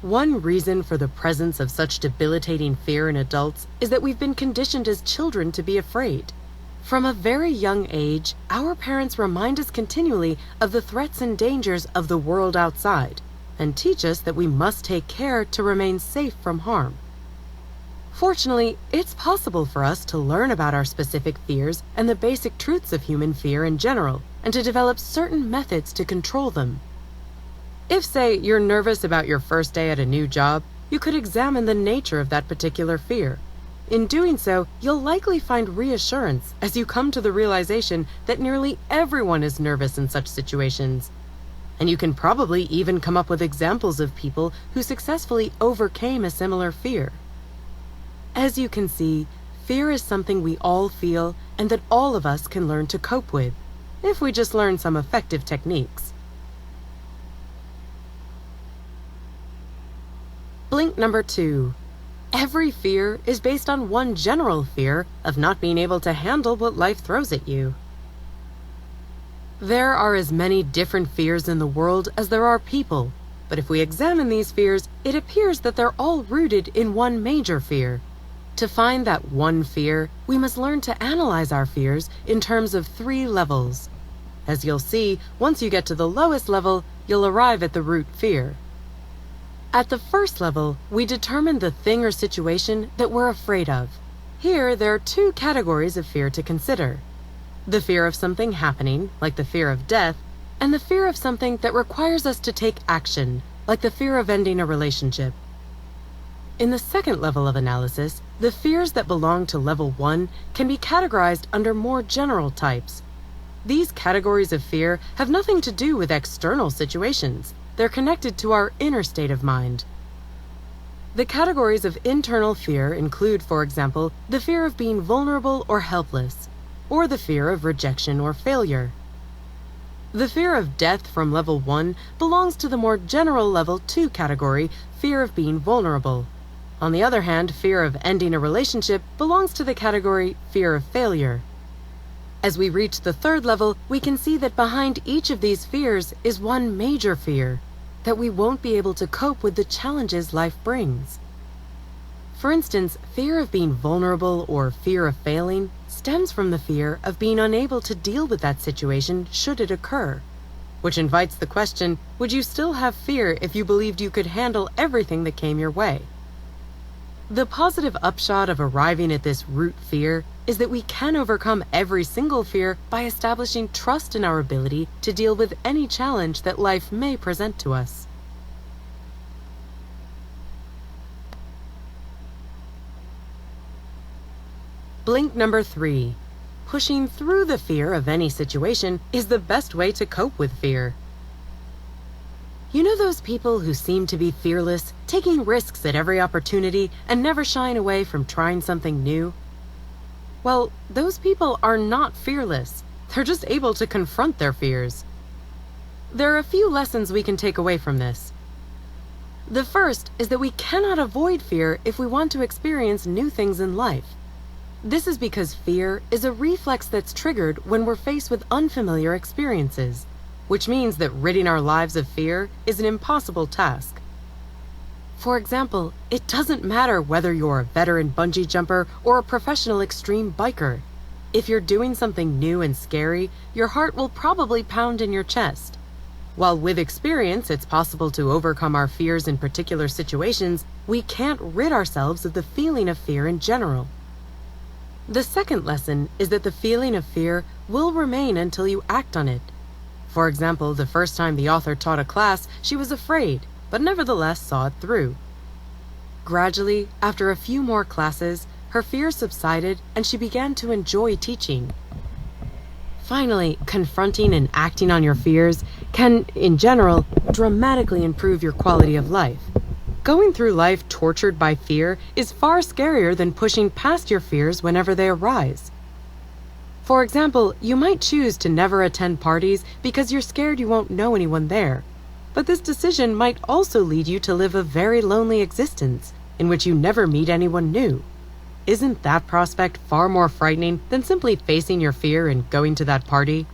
One reason for the presence of such debilitating fear in adults is that we've been conditioned as children to be afraid. From a very young age, our parents remind us continually of the threats and dangers of the world outside, and teach us that we must take care to remain safe from harm. Fortunately, it's possible for us to learn about our specific fears and the basic truths of human fear in general, and to develop certain methods to control them. If, say, you're nervous about your first day at a new job, you could examine the nature of that particular fear. In doing so, you'll likely find reassurance as you come to the realization that nearly everyone is nervous in such situations. And you can probably even come up with examples of people who successfully overcame a similar fear. As you can see, fear is something we all feel and that all of us can learn to cope with, if we just learn some effective techniques. Blink number 2. Every fear is based on one general fear of not being able to handle what life throws at you. There are as many different fears in the world as there are people, but if we examine these fears, it appears that they're all rooted in one major fear. To find that one fear, we must learn to analyze our fears in terms of 3 levels. As you'll see, once you get to the lowest level, you'll arrive at the root fear. At the first level, we determine the thing or situation that we're afraid of. Here, there are 2 categories of fear to consider. The fear of something happening, like the fear of death, and the fear of something that requires us to take action, like the fear of ending a relationship. In the second level of analysis, the fears that belong to level 1 can be categorized under more general types. These categories of fear have nothing to do with external situations. They're connected to our inner state of mind. The categories of internal fear include, for example, the fear of being vulnerable or helpless, or the fear of rejection or failure. The fear of death from level 1 belongs to the more general level 2 category, fear of being vulnerable. On the other hand, fear of ending a relationship belongs to the category fear of failure. As we reach the 3rd level, we can see that behind each of these fears is one major fear, that we won't be able to cope with the challenges life brings. For instance, fear of being vulnerable or fear of failing stems from the fear of being unable to deal with that situation should it occur, which invites the question, would you still have fear if you believed you could handle everything that came your way? The positive upshot of arriving at this root fear is that we can overcome every single fear by establishing trust in our ability to deal with any challenge that life may present to us. Blink number 3. Pushing through the fear of any situation is the best way to cope with fear. You know those people who seem to be fearless, taking risks at every opportunity and never shying away from trying something new? Well, those people are not fearless. They're just able to confront their fears. There are a few lessons we can take away from this. The first is that we cannot avoid fear if we want to experience new things in life. This is because fear is a reflex that's triggered when we're faced with unfamiliar experiences, which means that ridding our lives of fear is an impossible task. For example, it doesn't matter whether you're a veteran bungee jumper or a professional extreme biker. If you're doing something new and scary, your heart will probably pound in your chest. While with experience it's possible to overcome our fears in particular situations, we can't rid ourselves of the feeling of fear in general. The second lesson is that the feeling of fear will remain until you act on it. For example, the first time the author taught a class, she was afraid, but nevertheless saw it through. Gradually, after a few more classes, her fear subsided and she began to enjoy teaching. Finally, confronting and acting on your fears can, in general, dramatically improve your quality of life. Going through life tortured by fear is far scarier than pushing past your fears whenever they arise. For example, you might choose to never attend parties because you're scared you won't know anyone there. But this decision might also lead you to live a very lonely existence in which you never meet anyone new. Isn't that prospect far more frightening than simply facing your fear and going to that party?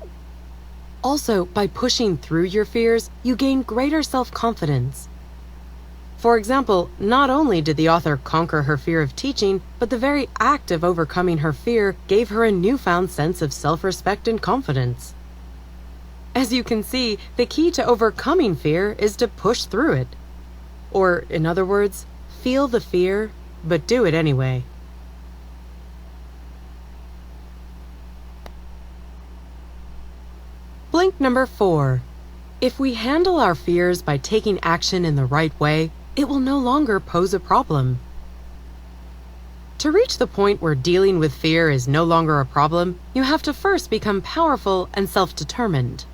Also, by pushing through your fears, you gain greater self-confidence. For example, not only did the author conquer her fear of teaching, but the very act of overcoming her fear gave her a newfound sense of self-respect and confidence. As you can see, the key to overcoming fear is to push through it. Or, in other words, feel the fear, but do it anyway. Blink number 4. If we handle our fears by taking action in the right way, it will no longer pose a problem. To reach the point where dealing with fear is no longer a problem, you have to first become powerful and self-determined.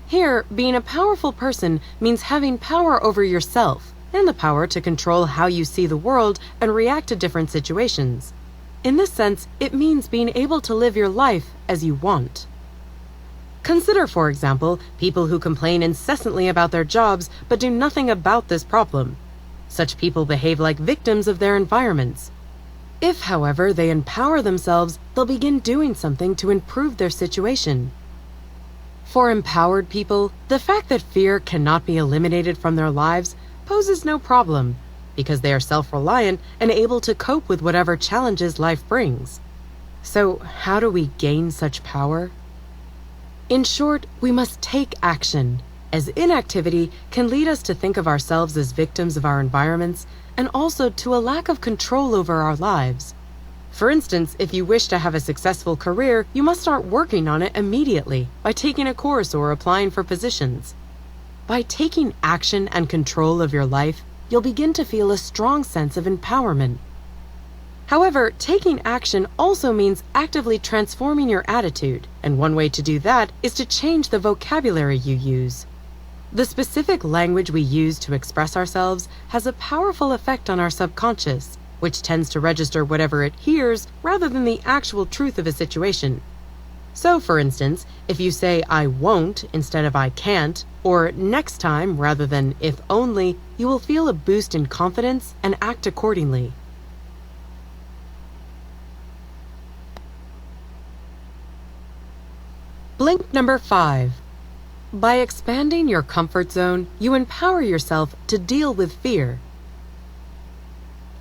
Here, being a powerful person means having power over yourself and the power to control how you see the world and react to different situations. In this sense, it means being able to live your life as you want. Consider, for example, people who complain incessantly about their jobs but do nothing about this problem. Such people behave like victims of their environments. If, however, they empower themselves, they'll begin doing something to improve their situation. For empowered people, the fact that fear cannot be eliminated from their lives poses no problem, because they are self-reliant and able to cope with whatever challenges life brings. So, how do we gain such power? In short, we must take action, as inactivity can lead us to think of ourselves as victims of our environments and also to a lack of control over our lives. For instance, if you wish to have a successful career, you must start working on it immediately by taking a course or applying for positions. By taking action and control of your life, you'll begin to feel a strong sense of empowerment. However, taking action also means actively transforming your attitude, and one way to do that is to change the vocabulary you use. The specific language we use to express ourselves has a powerful effect on our subconscious, which tends to register whatever it hears rather than the actual truth of a situation. So, for instance, if you say "I won't" instead of "I can't," or "next time" rather than "if only," you will feel a boost in confidence and act accordingly. Blink number 5. By expanding your comfort zone, you empower yourself to deal with fear.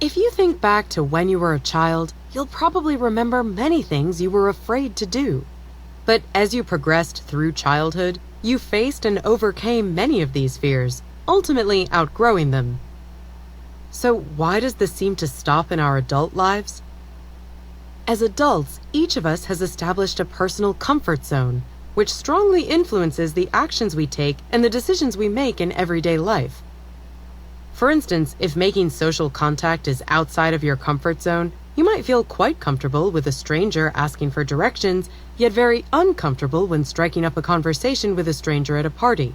If you think back to when you were a child, you'll probably remember many things you were afraid to do. But as you progressed through childhood, you faced and overcame many of these fears, ultimately outgrowing them. So why does this seem to stop in our adult lives? As adults, each of us has established a personal comfort zone, which strongly influences the actions we take and the decisions we make in everyday life. For instance, if making social contact is outside of your comfort zone, you might feel quite comfortable with a stranger asking for directions, yet very uncomfortable when striking up a conversation with a stranger at a party.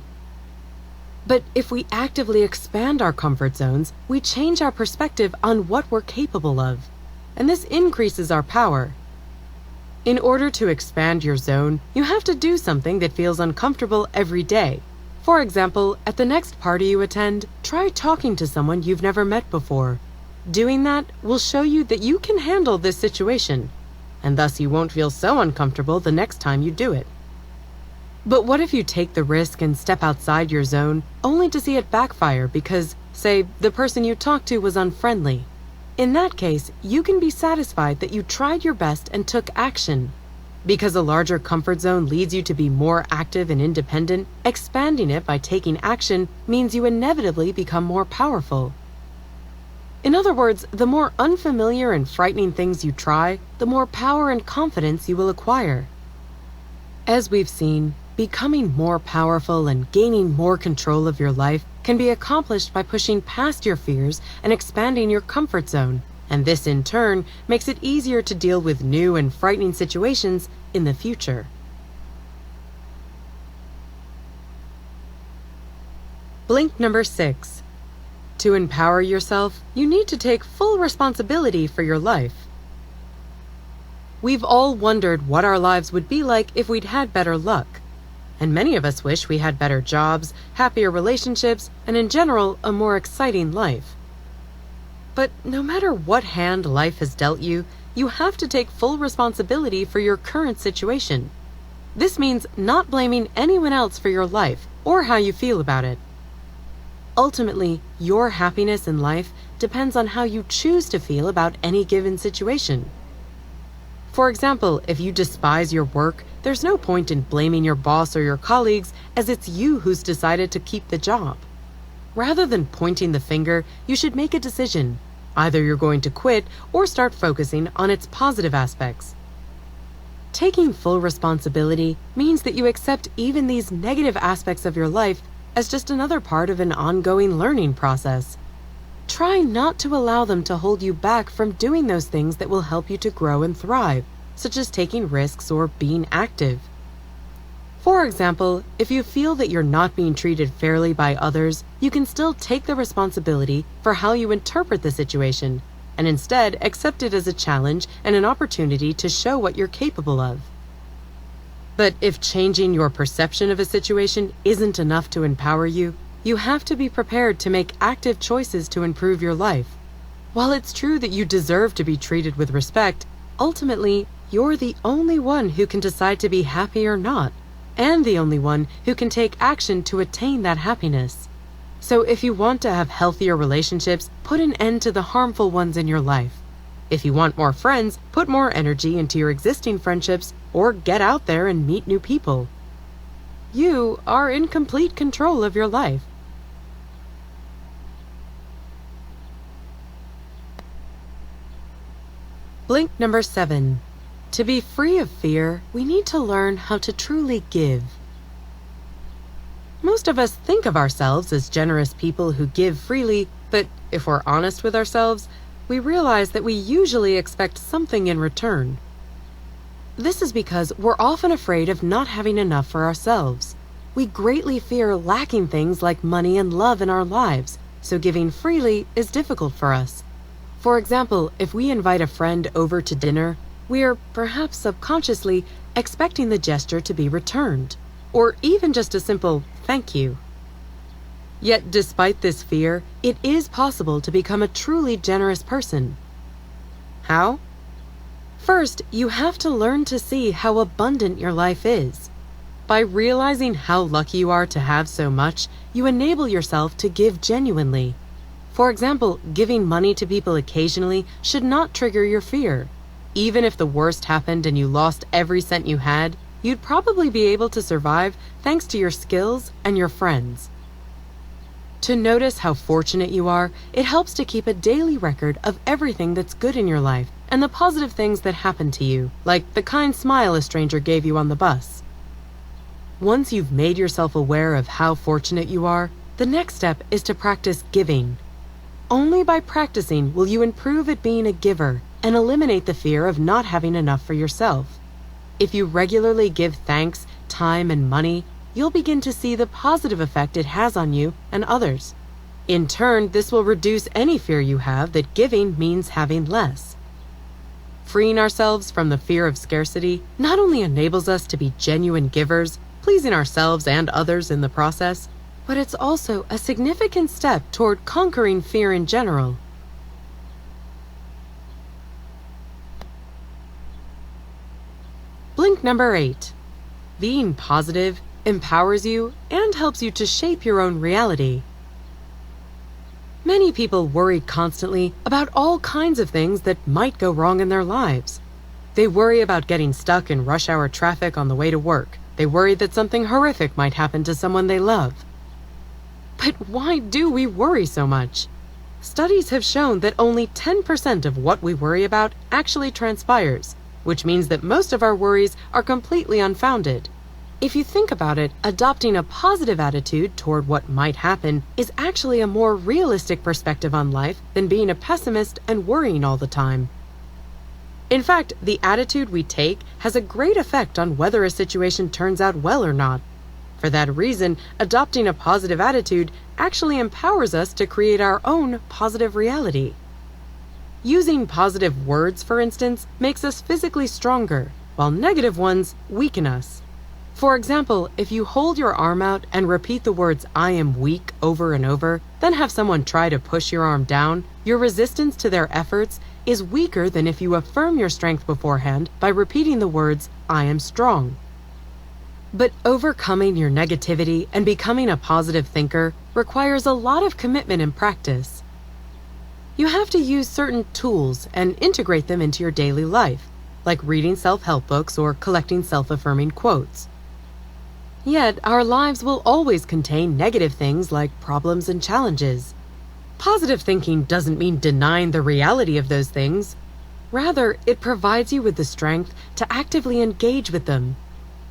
But if we actively expand our comfort zones, we change our perspective on what we're capable of, and this increases our power. In order to expand your zone, you have to do something that feels uncomfortable every day. For example, at the next party you attend, try talking to someone you've never met before. Doing that will show you that you can handle this situation, and thus you won't feel so uncomfortable the next time you do it. But what if you take the risk and step outside your zone, only to see it backfire because, say, the person you talked to was unfriendly? In that case, you can be satisfied that you tried your best and took action. Because a larger comfort zone leads you to be more active and independent, expanding it by taking action means you inevitably become more powerful. In other words, the more unfamiliar and frightening things you try, the more power and confidence you will acquire. As we've seen, becoming more powerful and gaining more control of your life can be accomplished by pushing past your fears and expanding your comfort zone, and this in turn makes it easier to deal with new and frightening situations in the future. Blink number 6. To empower yourself, you need to take full responsibility for your life. We've all wondered what our lives would be like if we'd had better luck. And many of us wish we had better jobs, happier relationships, and in general, a more exciting life. But no matter what hand life has dealt you, you have to take full responsibility for your current situation. This means not blaming anyone else for your life or how you feel about it. Ultimately, your happiness in life depends on how you choose to feel about any given situation. For example, if you despise your work, there's no point in blaming your boss or your colleagues, as it's you who's decided to keep the job. Rather than pointing the finger, you should make a decision. Either you're going to quit or start focusing on its positive aspects. Taking full responsibility means that you accept even these negative aspects of your life as just another part of an ongoing learning process. Try not to allow them to hold you back from doing those things that will help you to grow and thrive, such as taking risks or being active. For example, if you feel that you're not being treated fairly by others, you can still take the responsibility for how you interpret the situation, and instead accept it as a challenge and an opportunity to show what you're capable of. But if changing your perception of a situation isn't enough to empower you, you have to be prepared to make active choices to improve your life. While it's true that you deserve to be treated with respect, ultimately, you're the only one who can decide to be happy or not, and the only one who can take action to attain that happiness. So if you want to have healthier relationships, put an end to the harmful ones in your life. If you want more friends, put more energy into your existing friendships or get out there and meet new people. You are in complete control of your life. Blink number 7. To be free of fear, we need to learn how to truly give. Most of us think of ourselves as generous people who give freely, but if we're honest with ourselves, we realize that we usually expect something in return. This is because we're often afraid of not having enough for ourselves. We greatly fear lacking things like money and love in our lives, so giving freely is difficult for us. For example, if we invite a friend over to dinner, we are perhaps subconsciously expecting the gesture to be returned, or even just a simple thank you. Yet despite this fear, it is possible to become a truly generous person. How? First, you have to learn to see how abundant your life is. By realizing how lucky you are to have so much, you enable yourself to give genuinely. For example, giving money to people occasionally should not trigger your fear. Even if the worst happened and you lost every cent you had, you'd probably be able to survive thanks to your skills and your friends. To notice how fortunate you are, it helps to keep a daily record of everything that's good in your life and the positive things that happen to you, like the kind smile a stranger gave you on the bus. Once you've made yourself aware of how fortunate you are, the next step is to practice giving. Only by practicing will you improve at being a giver and eliminate the fear of not having enough for yourself. If you regularly give thanks, time, and money, you'll begin to see the positive effect it has on you and others. In turn, this will reduce any fear you have that giving means having less. Freeing ourselves from the fear of scarcity not only enables us to be genuine givers, pleasing ourselves and others in the process, but it's also a significant step toward conquering fear in general. Blink number 8. Being positive empowers you and helps you to shape your own reality. Many people worry constantly about all kinds of things that might go wrong in their lives. They worry about getting stuck in rush hour traffic on the way to work. They worry that something horrific might happen to someone they love. But why do we worry so much? Studies have shown that only 10% of what we worry about actually transpires, which means that most of our worries are completely unfounded. If you think about it, adopting a positive attitude toward what might happen is actually a more realistic perspective on life than being a pessimist and worrying all the time. In fact, the attitude we take has a great effect on whether a situation turns out well or not. For that reason, adopting a positive attitude actually empowers us to create our own positive reality. Using positive words, for instance, makes us physically stronger, while negative ones weaken us. For example, if you hold your arm out and repeat the words "I am weak" over and over, then have someone try to push your arm down, your resistance to their efforts is weaker than if you affirm your strength beforehand by repeating the words "I am strong." But overcoming your negativity and becoming a positive thinker requires a lot of commitment and practice. You have to use certain tools and integrate them into your daily life, like reading self-help books or collecting self-affirming quotes. Yet, our lives will always contain negative things like problems and challenges. Positive thinking doesn't mean denying the reality of those things. Rather, it provides you with the strength to actively engage with them.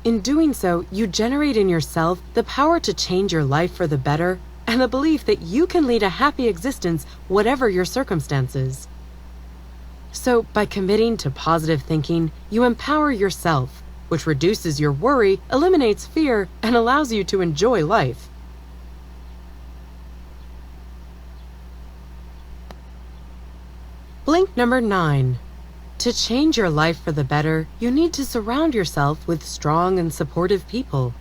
In doing so, you generate in yourself the power to change your life for the better and the belief that you can lead a happy existence whatever your circumstances. So, by committing to positive thinking, you empower yourself, which reduces your worry, eliminates fear, and allows you to enjoy life. Blink number 9. To change your life for the better, you need to surround yourself with strong and supportive people.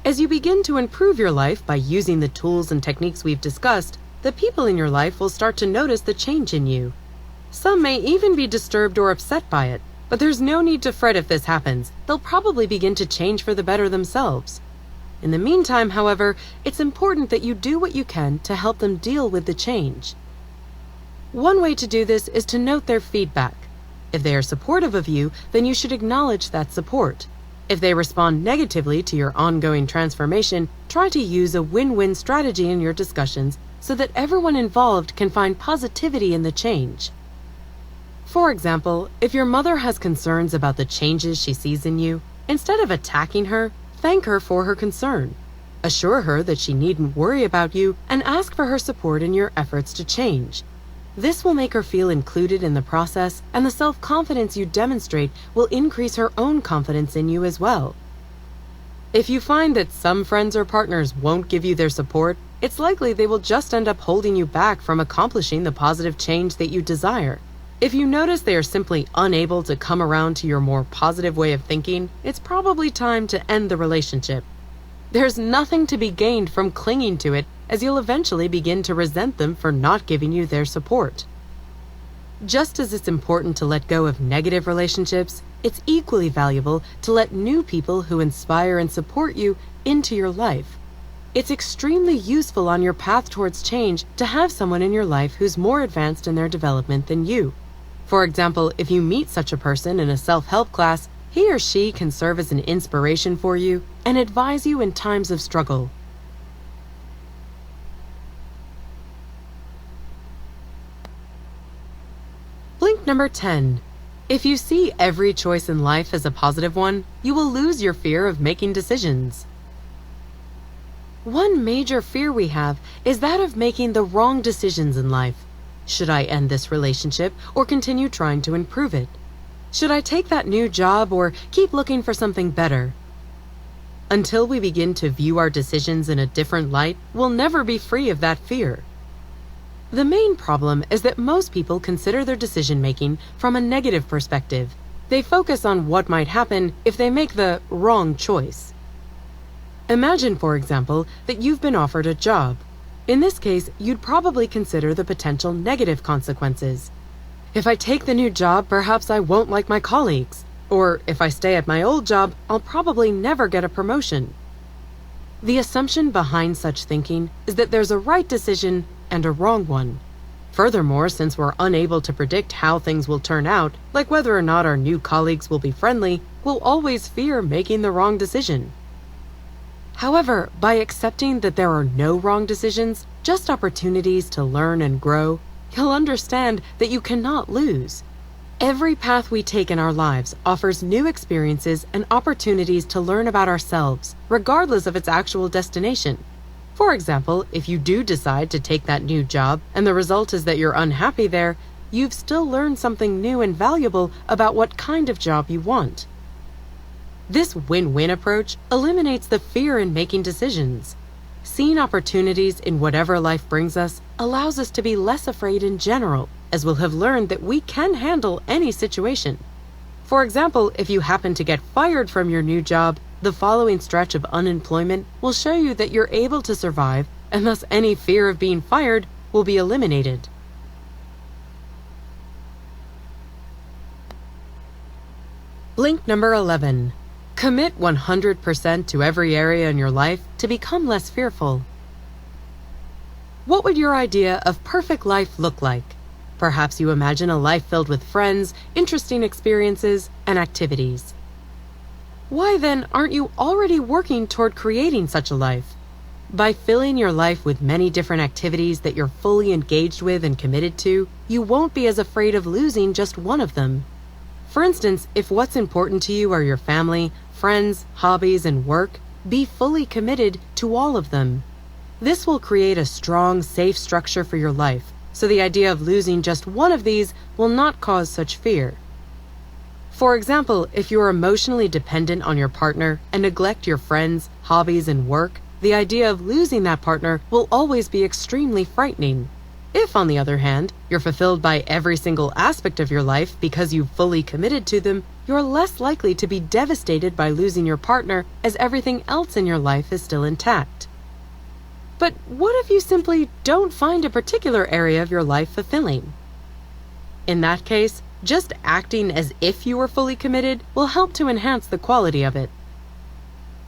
As you begin to improve your life by using the tools and techniques we've discussed, the people in your life will start to notice the change in you. Some may even be disturbed or upset by it, but there's no need to fret if this happens. They'll probably begin to change for the better themselves. In the meantime, however, it's important that you do what you can to help them deal with the change. One way to do this is to note their feedback. If they are supportive of you, then you should acknowledge that support. If they respond negatively to your ongoing transformation, try to use a win-win strategy in your discussions so that everyone involved can find positivity in the change. For example, if your mother has concerns about the changes she sees in you, instead of attacking her, thank her for her concern. Assure her that she needn't worry about you and ask for her support in your efforts to change. This will make her feel included in the process, and the self-confidence you demonstrate will increase her own confidence in you as well. If you find that some friends or partners won't give you their support, it's likely they will just end up holding you back from accomplishing the positive change that you desire. If you notice they are simply unable to come around to your more positive way of thinking, it's probably time to end the relationship. There's nothing to be gained from clinging to it, as you'll eventually begin to resent them for not giving you their support. Just as it's important to let go of negative relationships, it's equally valuable to let new people who inspire and support you into your life. It's extremely useful on your path towards change to have someone in your life who's more advanced in their development than you. For example, if you meet such a person in a self-help class, he or she can serve as an inspiration for you and advise you in times of struggle. Blink number 10. If you see every choice in life as a positive one, you will lose your fear of making decisions. One major fear we have is that of making the wrong decisions in life. Should I end this relationship or continue trying to improve it? Should I take that new job or keep looking for something better? Until we begin to view our decisions in a different light, we'll never be free of that fear. The main problem is that most people consider their decision-making from a negative perspective. They focus on what might happen if they make the wrong choice. Imagine, for example, that you've been offered a job. In this case, you'd probably consider the potential negative consequences. If I take the new job, perhaps I won't like my colleagues. Or if I stay at my old job, I'll probably never get a promotion. The assumption behind such thinking is that there's a right decision and a wrong one. Furthermore, since we're unable to predict how things will turn out, like whether or not our new colleagues will be friendly, we'll always fear making the wrong decision. However, by accepting that there are no wrong decisions, just opportunities to learn and grow, you'll understand that you cannot lose. Every path we take in our lives offers new experiences and opportunities to learn about ourselves, regardless of its actual destination. For example, if you do decide to take that new job and the result is that you're unhappy there, you've still learned something new and valuable about what kind of job you want. This win-win approach eliminates the fear in making decisions. Seeing opportunities in whatever life brings us allows us to be less afraid in general, as we'll have learned that we can handle any situation. For example, if you happen to get fired from your new job, the following stretch of unemployment will show you that you're able to survive, and thus any fear of being fired will be eliminated. Blink number 11. Commit 100% to every area in your life to become less fearful. What would your idea of perfect life look like? Perhaps you imagine a life filled with friends, interesting experiences, and activities. Why then aren't you already working toward creating such a life? By filling your life with many different activities that you're fully engaged with and committed to, you won't be as afraid of losing just one of them. For instance, if what's important to you are your family, friends, hobbies, and work, be fully committed to all of them. This will create a strong, safe structure for your life, so the idea of losing just one of these will not cause such fear. For example, if you are emotionally dependent on your partner and neglect your friends, hobbies, and work, the idea of losing that partner will always be extremely frightening. If, on the other hand, you're fulfilled by every single aspect of your life because you've fully committed to them, you're less likely to be devastated by losing your partner, as everything else in your life is still intact. But what if you simply don't find a particular area of your life fulfilling? In that case, just acting as if you were fully committed will help to enhance the quality of it.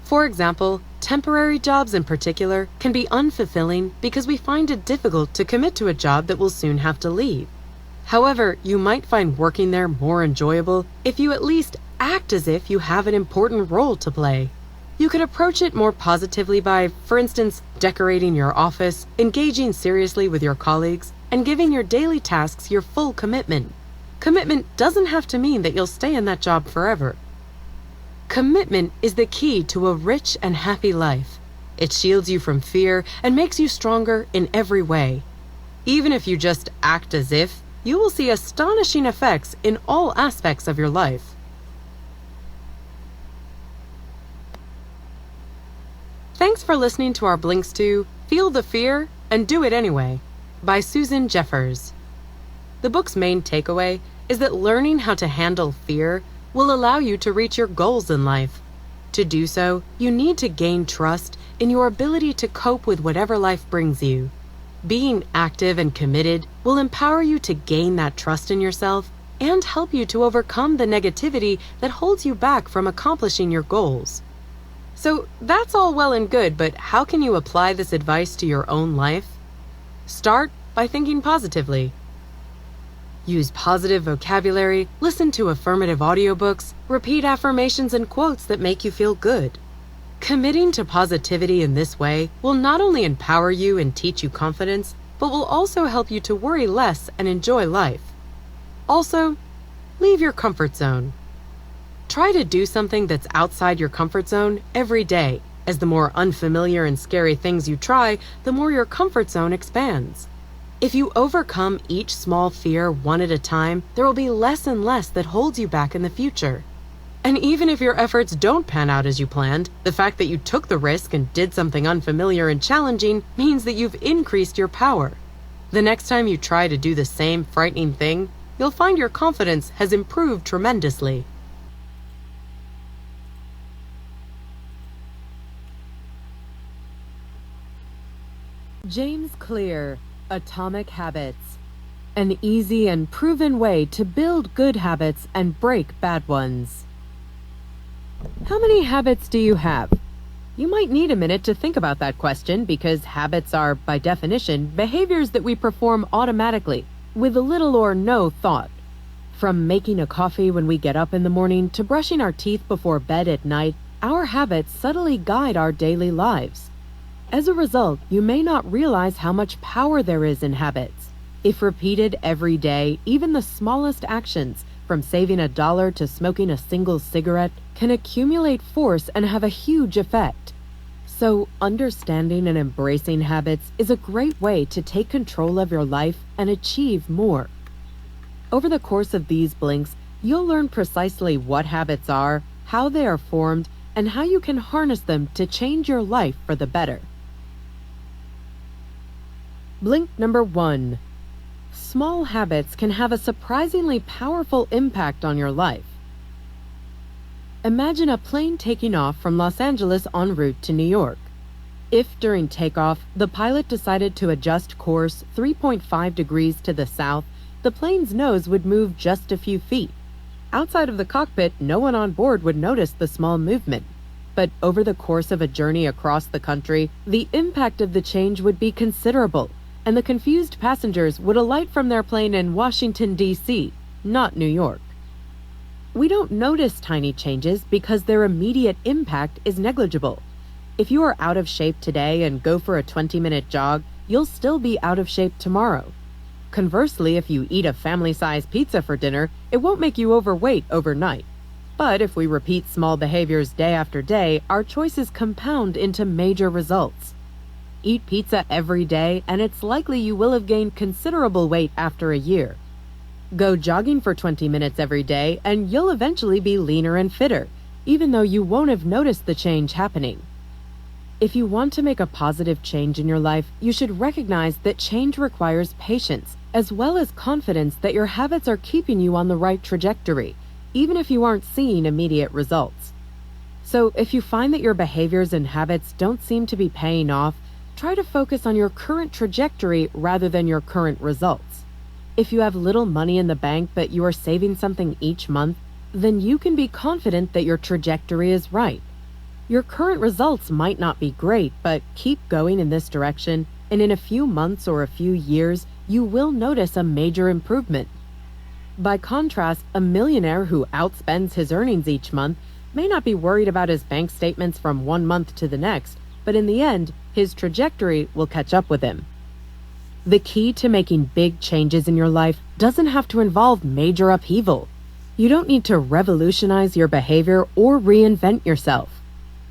For example, temporary jobs in particular can be unfulfilling because we find it difficult to commit to a job that we'll soon have to leave. However, you might find working there more enjoyable if you at least act as if you have an important role to play. You could approach it more positively by, for instance, decorating your office, engaging seriously with your colleagues, and giving your daily tasks your full commitment. Commitment doesn't have to mean that you'll stay in that job forever. Commitment is the key to a rich and happy life. It shields you from fear and makes you stronger in every way. Even if you just act as if, you will see astonishing effects in all aspects of your life. Thanks for listening to our Blinks to Feel the Fear and Do It Anyway by Susan Jeffers. The book's main takeaway is that learning how to handle fear will allow you to reach your goals in life. To do so, you need to gain trust in your ability to cope with whatever life brings you. Being active and committed will empower you to gain that trust in yourself and help you to overcome the negativity that holds you back from accomplishing your goals. So that's all well and good, but how can you apply this advice to your own life? Start by thinking positively. Use positive vocabulary, listen to affirmative audiobooks, repeat affirmations and quotes that make you feel good. Committing to positivity in this way will not only empower you and teach you confidence, but will also help you to worry less and enjoy life. Also, leave your comfort zone. Try to do something that's outside your comfort zone every day, as the more unfamiliar and scary things you try, the more your comfort zone expands. If you overcome each small fear one at a time, there will be less and less that holds you back in the future. And even if your efforts don't pan out as you planned, the fact that you took the risk and did something unfamiliar and challenging means that you've increased your power. The next time you try to do the same frightening thing, you'll find your confidence has improved tremendously. James Clear, Atomic Habits. An easy and proven way to build good habits and break bad ones. How many habits do you have? You might need a minute to think about that question because habits are, by definition, behaviors that we perform automatically, with little or no thought. From making a coffee when we get up in the morning to brushing our teeth before bed at night, our habits subtly guide our daily lives. As a result, you may not realize how much power there is in habits. If repeated every day, even the smallest actions, from saving $1 to smoking a single cigarette, can accumulate force and have a huge effect. So, understanding and embracing habits is a great way to take control of your life and achieve more. Over the course of these blinks, you'll learn precisely what habits are, how they are formed and how you can harness them to change your life for the better. Blink number 1. Small habits can have a surprisingly powerful impact on your life. Imagine a plane taking off from Los Angeles en route to New York. If during takeoff, the pilot decided to adjust course 3.5 degrees to the south, the plane's nose would move just a few feet. Outside of the cockpit, no one on board would notice the small movement. But over the course of a journey across the country, the impact of the change would be considerable, and the confused passengers would alight from their plane in Washington, D.C., not New York. We don't notice tiny changes because their immediate impact is negligible. If you are out of shape today and go for a 20-minute jog, you'll still be out of shape tomorrow. Conversely, if you eat a family-sized pizza for dinner, it won't make you overweight overnight. But if we repeat small behaviors day after day, our choices compound into major results. Eat pizza every day, and it's likely you will have gained considerable weight after a year. Go jogging for 20 minutes every day, and you'll eventually be leaner and fitter, even though you won't have noticed the change happening. If you want to make a positive change in your life, you should recognize that change requires patience, as well as confidence that your habits are keeping you on the right trajectory, even if you aren't seeing immediate results. So if you find that your behaviors and habits don't seem to be paying off, try to focus on your current trajectory rather than your current results. If you have little money in the bank but you are saving something each month, then you can be confident that your trajectory is right. Your current results might not be great, but keep going in this direction, and in a few months or a few years, you will notice a major improvement. By contrast, a millionaire who outspends his earnings each month may not be worried about his bank statements from one month to the next, but in the end, his trajectory will catch up with him. The key to making big changes in your life doesn't have to involve major upheaval. You don't need to revolutionize your behavior or reinvent yourself.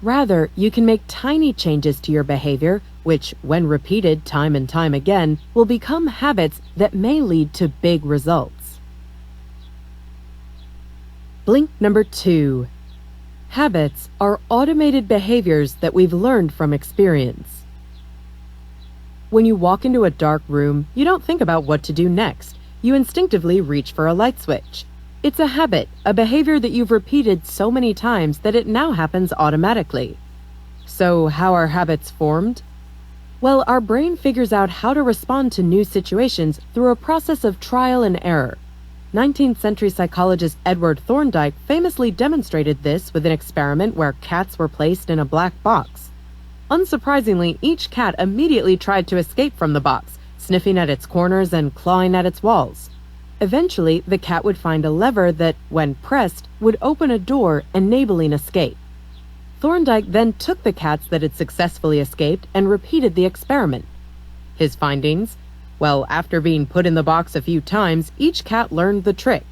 Rather, you can make tiny changes to your behavior, which, when repeated time and time again, will become habits that may lead to big results. Blink number 2. Habits are automated behaviors that we've learned from experience. When you walk into a dark room, you don't think about what to do next. You instinctively reach for a light switch. It's a habit, a behavior that you've repeated so many times that it now happens automatically. So, how are habits formed? Well, our brain figures out how to respond to new situations through a process of trial and error. 19th century psychologist Edward Thorndike famously demonstrated this with an experiment where cats were placed in a black box. Unsurprisingly, each cat immediately tried to escape from the box, sniffing at its corners and clawing at its walls. Eventually, the cat would find a lever that, when pressed, would open a door, enabling escape. Thorndike then took the cats that had successfully escaped and repeated the experiment. His findings? Well, after being put in the box a few times, each cat learned the trick.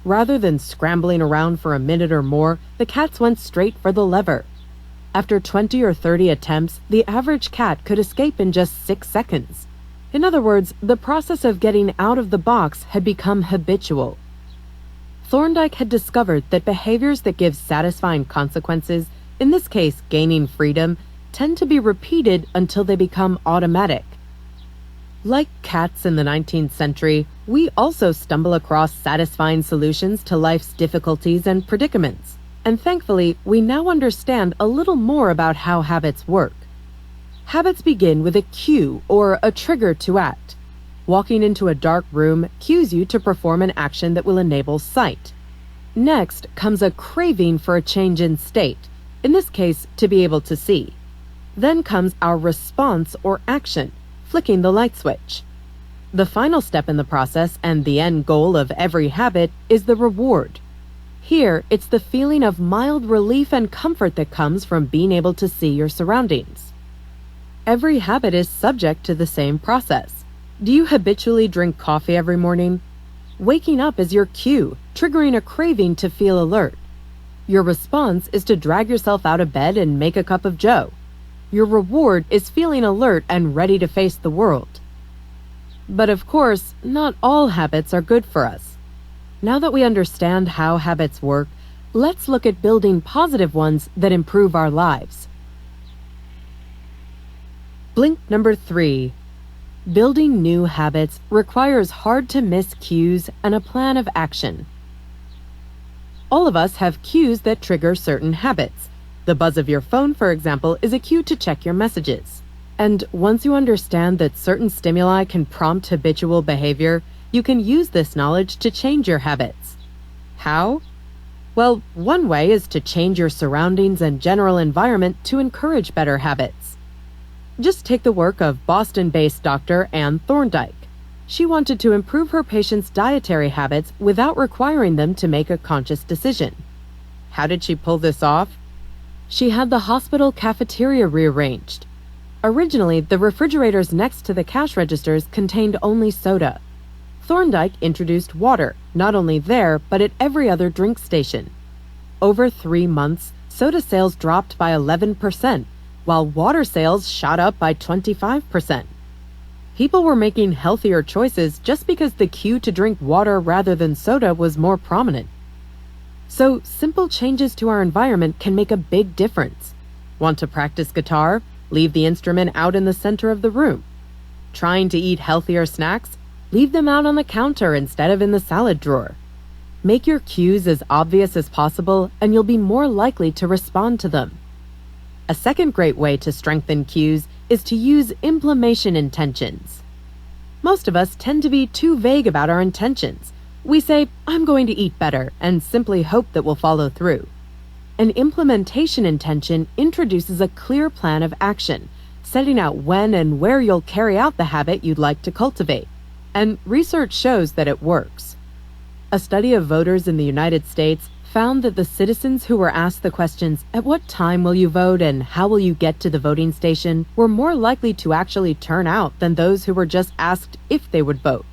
Rather than scrambling around for a minute or more, the cats went straight for the lever. After 20 or 30 attempts, the average cat could escape in just 6 seconds. In other words, the process of getting out of the box had become habitual. Thorndike had discovered that behaviors that give satisfying consequences, in this case gaining freedom, tend to be repeated until they become automatic. Like cats in the 19th century, we also stumble across satisfying solutions to life's difficulties and predicaments. And thankfully, we now understand a little more about how habits work. Habits begin with a cue or a trigger to act. Walking into a dark room cues you to perform an action that will enable sight. Next comes a craving for a change in state, in this case, to be able to see. Then comes our response or action, flicking the light switch. The final step in the process and the end goal of every habit is the reward. Here, it's the feeling of mild relief and comfort that comes from being able to see your surroundings. Every habit is subject to the same process. Do you habitually drink coffee every morning? Waking up is your cue, triggering a craving to feel alert. Your response is to drag yourself out of bed and make a cup of joe. Your reward is feeling alert and ready to face the world. But of course, not all habits are good for us. Now that we understand how habits work, let's look at building positive ones that improve our lives. Blink number 3. Building new habits requires hard-to-miss cues and a plan of action. All of us have cues that trigger certain habits. The buzz of your phone, for example, is a cue to check your messages. And once you understand that certain stimuli can prompt habitual behavior, you can use this knowledge to change your habits. How? Well, one way is to change your surroundings and general environment to encourage better habits. Just take the work of Boston-based Dr. Anne Thorndike. She wanted to improve her patients' dietary habits without requiring them to make a conscious decision. How did she pull this off? She had the hospital cafeteria rearranged. Originally, the refrigerators next to the cash registers contained only soda. Thorndike introduced water, not only there, but at every other drink station. Over 3 months, soda sales dropped by 11%, while water sales shot up by 25%. People were making healthier choices just because the cue to drink water rather than soda was more prominent. So, simple changes to our environment can make a big difference. Want to practice guitar? Leave the instrument out in the center of the room. Trying to eat healthier snacks? Leave them out on the counter instead of in the salad drawer. Make your cues as obvious as possible, and you'll be more likely to respond to them. A second great way to strengthen cues is to use implementation intentions. Most of us tend to be too vague about our intentions. We say, "I'm going to eat better," and simply hope that we'll follow through. An implementation intention introduces a clear plan of action, setting out when and where you'll carry out the habit you'd like to cultivate. And research shows that it works. A study of voters in the United States found that the citizens who were asked the questions, "At what time will you vote and how will you get to the voting station?" were more likely to actually turn out than those who were just asked if they would vote.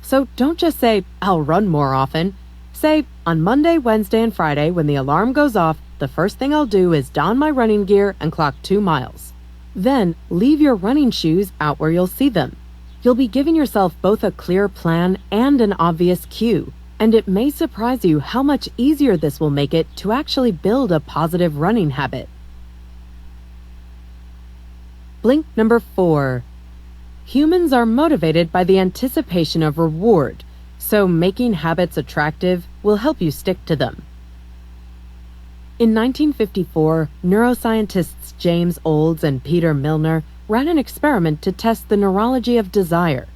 So don't just say, "I'll run more often." Say, "On Monday, Wednesday, and Friday, when the alarm goes off, the first thing I'll do is don my running gear and clock 2 miles. Then leave your running shoes out where you'll see them. You'll be giving yourself both a clear plan and an obvious cue, and it may surprise you how much easier this will make it to actually build a positive running habit. Blink number 4. Humans are motivated by the anticipation of reward, so making habits attractive will help you stick to them. In 1954, neuroscientists James Olds and Peter Milner ran an experiment to test the neurology of desire.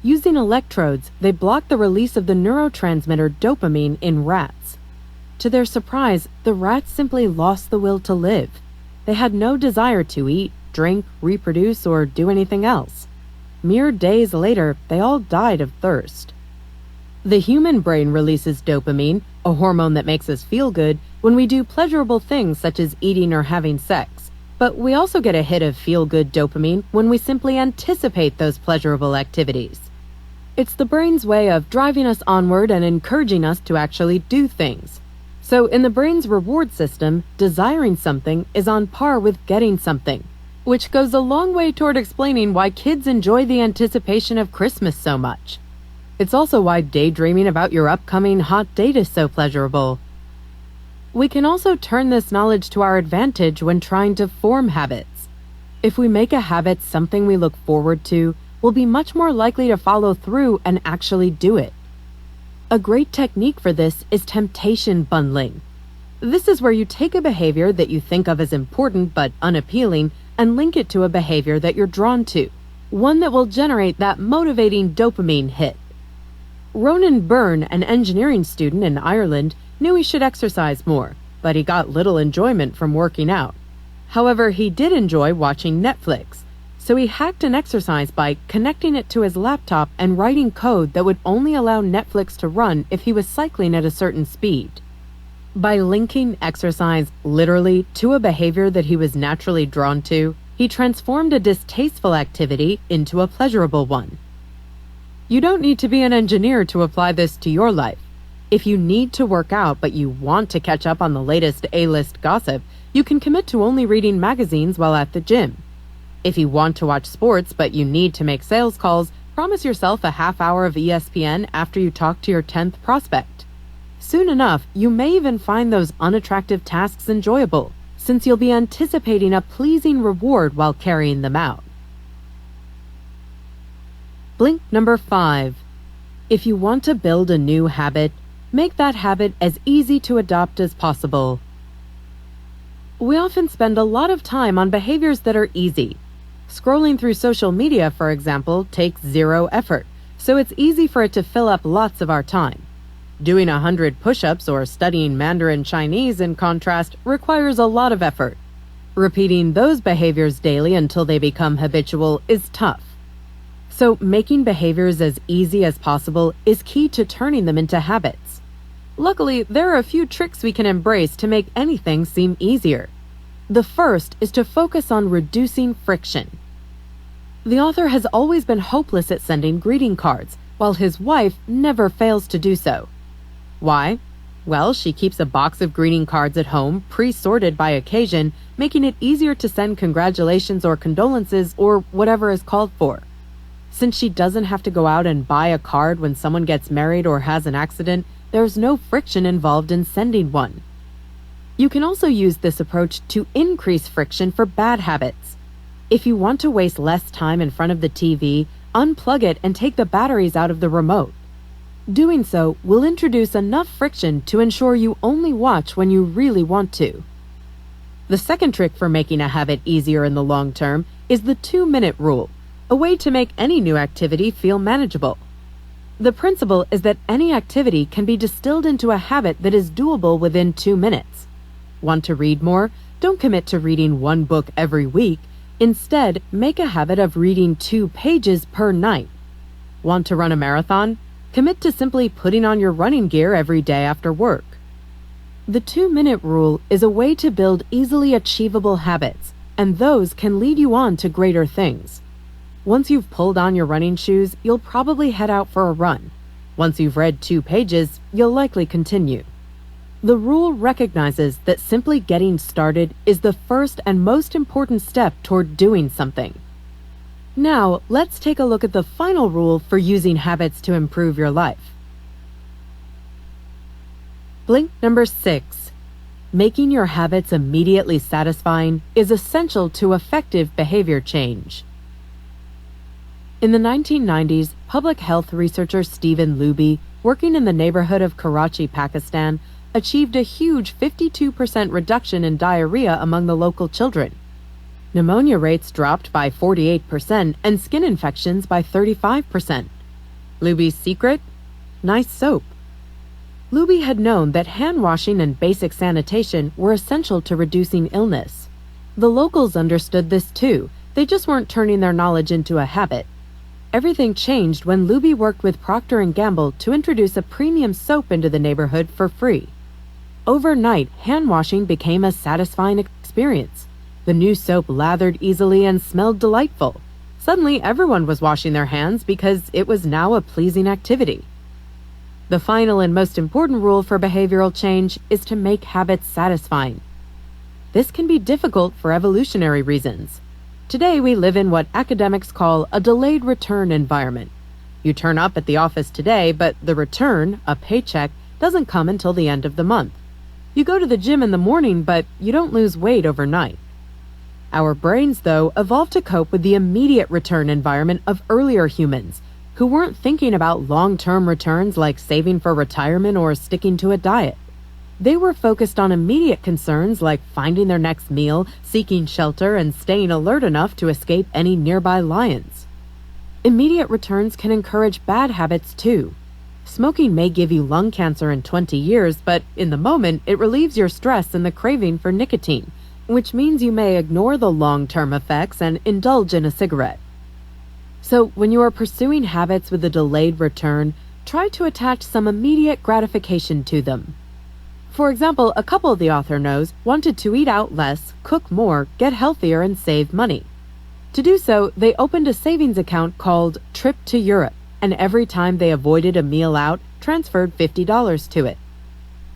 Using electrodes, they blocked the release of the neurotransmitter dopamine in rats. To their surprise, the rats simply lost the will to live. They had no desire to eat, drink, reproduce, or do anything else. Mere days later, they all died of thirst. The human brain releases dopamine, a hormone that makes us feel good, when we do pleasurable things such as eating or having sex. But we also get a hit of feel-good dopamine when we simply anticipate those pleasurable activities. It's the brain's way of driving us onward and encouraging us to actually do things. So in the brain's reward system, desiring something is on par with getting something, which goes a long way toward explaining why kids enjoy the anticipation of Christmas so much. It's also why daydreaming about your upcoming hot date is so pleasurable. We can also turn this knowledge to our advantage when trying to form habits. If we make a habit something we look forward to, we'll be much more likely to follow through and actually do it. A great technique for this is temptation bundling. This is where you take a behavior that you think of as important but unappealing and link it to a behavior that you're drawn to, one that will generate that motivating dopamine hit. Ronan Byrne, an engineering student in Ireland, knew he should exercise more, but he got little enjoyment from working out. However, he did enjoy watching Netflix, so he hacked an exercise bike, connecting it to his laptop and writing code that would only allow Netflix to run if he was cycling at a certain speed. By linking exercise literally to a behavior that he was naturally drawn to, he transformed a distasteful activity into a pleasurable one. You don't need to be an engineer to apply this to your life. If you need to work out but you want to catch up on the latest A-list gossip, you can commit to only reading magazines while at the gym. If you want to watch sports but you need to make sales calls, promise yourself a half hour of ESPN after you talk to your 10th prospect. Soon enough, you may even find those unattractive tasks enjoyable, since you'll be anticipating a pleasing reward while carrying them out. Blink number 5. If you want to build a new habit, make that habit as easy to adopt as possible. We often spend a lot of time on behaviors that are easy. Scrolling through social media, for example, takes zero effort, so it's easy for it to fill up lots of our time. Doing 100 push-ups or studying Mandarin Chinese, in contrast, requires a lot of effort. Repeating those behaviors daily until they become habitual is tough. So making behaviors as easy as possible is key to turning them into habits. Luckily, there are a few tricks we can embrace to make anything seem easier. The first is to focus on reducing friction. The author has always been hopeless at sending greeting cards, while his wife never fails to do so. Why? Well, she keeps a box of greeting cards at home, pre-sorted by occasion, making it easier to send congratulations or condolences or whatever is called for. Since she doesn't have to go out and buy a card when someone gets married or has an accident, there's no friction involved in sending one. You can also use this approach to increase friction for bad habits. If you want to waste less time in front of the TV, unplug it and take the batteries out of the remote. Doing so will introduce enough friction to ensure you only watch when you really want to. The second trick for making a habit easier in the long term is the 2-minute rule, a way to make any new activity feel manageable. The principle is that any activity can be distilled into a habit that is doable within 2 minutes. Want to read more? Don't commit to reading 1 book every week. Instead, make a habit of reading 2 pages per night. Want to run a marathon? Commit to simply putting on your running gear every day after work. The 2-minute rule is a way to build easily achievable habits, and those can lead you on to greater things. Once you've pulled on your running shoes, you'll probably head out for a run. Once you've read 2 pages, you'll likely continue. The rule recognizes that simply getting started is the first and most important step toward doing something. Now, let's take a look at the final rule for using habits to improve your life. Blink number 6. Making your habits immediately satisfying is essential to effective behavior change. In the 1990s, public health researcher Stephen Luby, working in the neighborhood of Karachi, Pakistan, achieved a huge 52% reduction in diarrhea among the local children. Pneumonia rates dropped by 48% and skin infections by 35%. Luby's secret? Nice soap. Luby had known that hand washing and basic sanitation were essential to reducing illness. The locals understood this too, they just weren't turning their knowledge into a habit. Everything changed when Luby worked with Procter & Gamble to introduce a premium soap into the neighborhood for free. Overnight, hand washing became a satisfying experience. The new soap lathered easily and smelled delightful. Suddenly, everyone was washing their hands because it was now a pleasing activity. The final and most important rule for behavioral change is to make habits satisfying. This can be difficult for evolutionary reasons. Today, we live in what academics call a delayed return environment. You turn up at the office today, but the return, a paycheck, doesn't come until the end of the month. You go to the gym in the morning, but you don't lose weight overnight. Our brains, though, evolved to cope with the immediate return environment of earlier humans, who weren't thinking about long-term returns like saving for retirement or sticking to a diet. They were focused on immediate concerns like finding their next meal, seeking shelter, and staying alert enough to escape any nearby lions. Immediate returns can encourage bad habits too. Smoking may give you lung cancer in 20 years, but in the moment, it relieves your stress and the craving for nicotine, which means you may ignore the long-term effects and indulge in a cigarette. So, when you are pursuing habits with a delayed return, try to attach some immediate gratification to them. For example, a couple the author knows wanted to eat out less, cook more, get healthier, and save money. To do so, they opened a savings account called Trip to Europe, and every time they avoided a meal out, transferred $50 to it.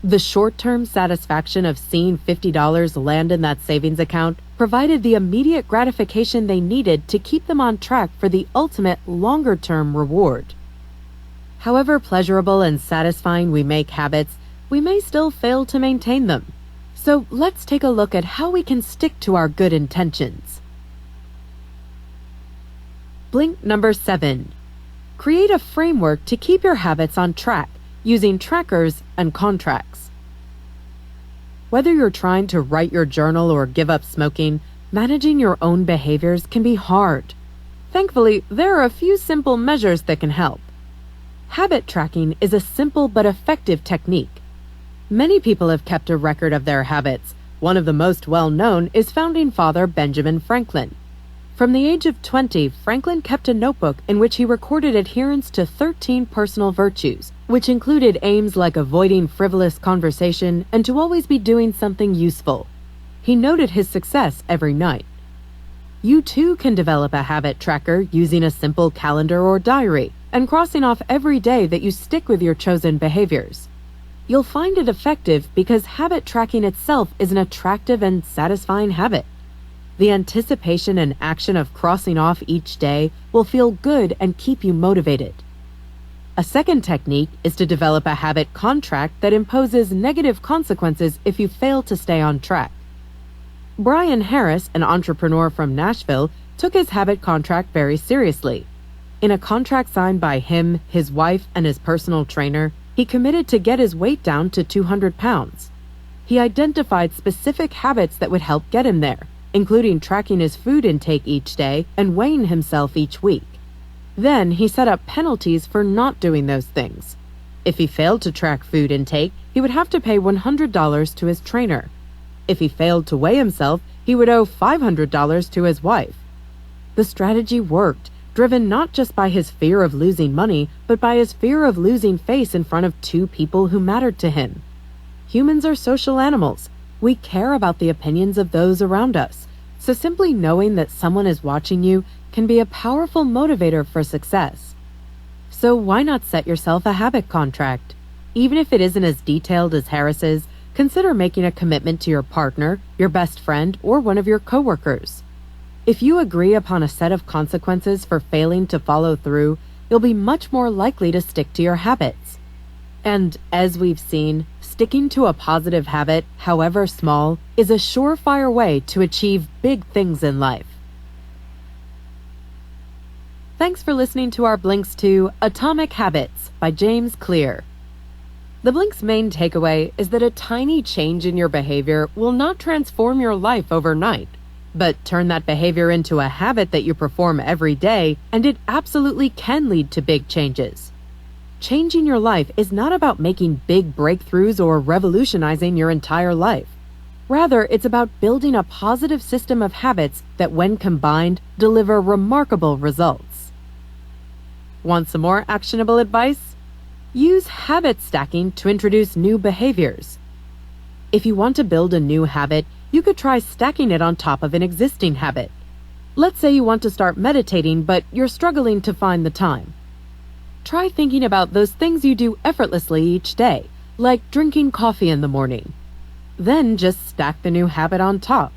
The short-term satisfaction of seeing $50 land in that savings account provided the immediate gratification they needed to keep them on track for the ultimate longer-term reward. However pleasurable and satisfying we make habits, we may still fail to maintain them. So let's take a look at how we can stick to our good intentions. Blink number 7. Create a framework to keep your habits on track using trackers and contracts. Whether you're trying to write your journal or give up smoking, managing your own behaviors can be hard. Thankfully, there are a few simple measures that can help. Habit tracking is a simple but effective technique. Many people have kept a record of their habits. One of the most well-known is founding father Benjamin Franklin. From the age of 20, Franklin kept a notebook in which he recorded adherence to 13 personal virtues, which included aims like avoiding frivolous conversation and to always be doing something useful. He noted his success every night. You too can develop a habit tracker using a simple calendar or diary and crossing off every day that you stick with your chosen behaviors. You'll find it effective because habit tracking itself is an attractive and satisfying habit. The anticipation and action of crossing off each day will feel good and keep you motivated. A second technique is to develop a habit contract that imposes negative consequences if you fail to stay on track. Brian Harris, an entrepreneur from Nashville, took his habit contract very seriously. In a contract signed by him, his wife, and his personal trainer, he committed to get his weight down to 200 pounds. He identified specific habits that would help get him there, including tracking his food intake each day and weighing himself each week. Then he set up penalties for not doing those things. If he failed to track food intake, he would have to pay $100 to his trainer. If he failed to weigh himself, he would owe $500 to his wife. The strategy worked, driven not just by his fear of losing money, but by his fear of losing face in front of 2 people who mattered to him. Humans are social animals. We care about the opinions of those around us, so simply knowing that someone is watching you can be a powerful motivator for success. So why not set yourself a habit contract? Even if it isn't as detailed as Harris's, consider making a commitment to your partner, your best friend, or one of your coworkers. If you agree upon a set of consequences for failing to follow through, you'll be much more likely to stick to your habits. And as we've seen, sticking to a positive habit, however small, is a surefire way to achieve big things in life. Thanks for listening to our Blinks to Atomic Habits by James Clear. The Blink's main takeaway is that a tiny change in your behavior will not transform your life overnight, but turn that behavior into a habit that you perform every day, and it absolutely can lead to big changes. Changing your life is not about making big breakthroughs or revolutionizing your entire life. Rather, it's about building a positive system of habits that, when combined, deliver remarkable results. Want some more actionable advice? Use habit stacking to introduce new behaviors. If you want to build a new habit, you could try stacking it on top of an existing habit. Let's say you want to start meditating, but you're struggling to find the time. Try thinking about those things you do effortlessly each day, like drinking coffee in the morning. Then just stack the new habit on top.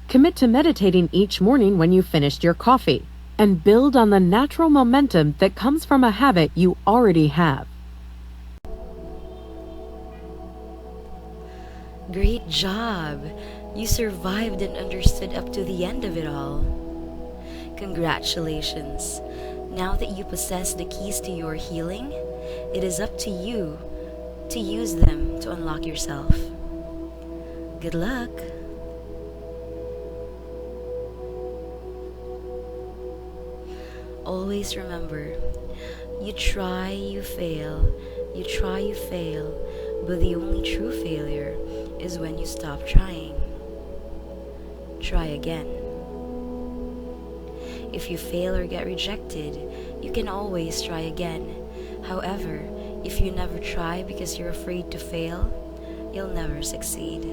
Commit to meditating each morning when you've finished your coffee, and build on the natural momentum that comes from a habit you already have. Great job! You survived and understood up to the end of it all. Congratulations! Now that you possess the keys to your healing, it is up to you to use them to unlock yourself. Good luck! Always remember, you try, you fail, you try, you fail, but the only true failure is when you stop trying. Try again. If you fail or get rejected, you can always try again. However, if you never try because you're afraid to fail, you'll never succeed.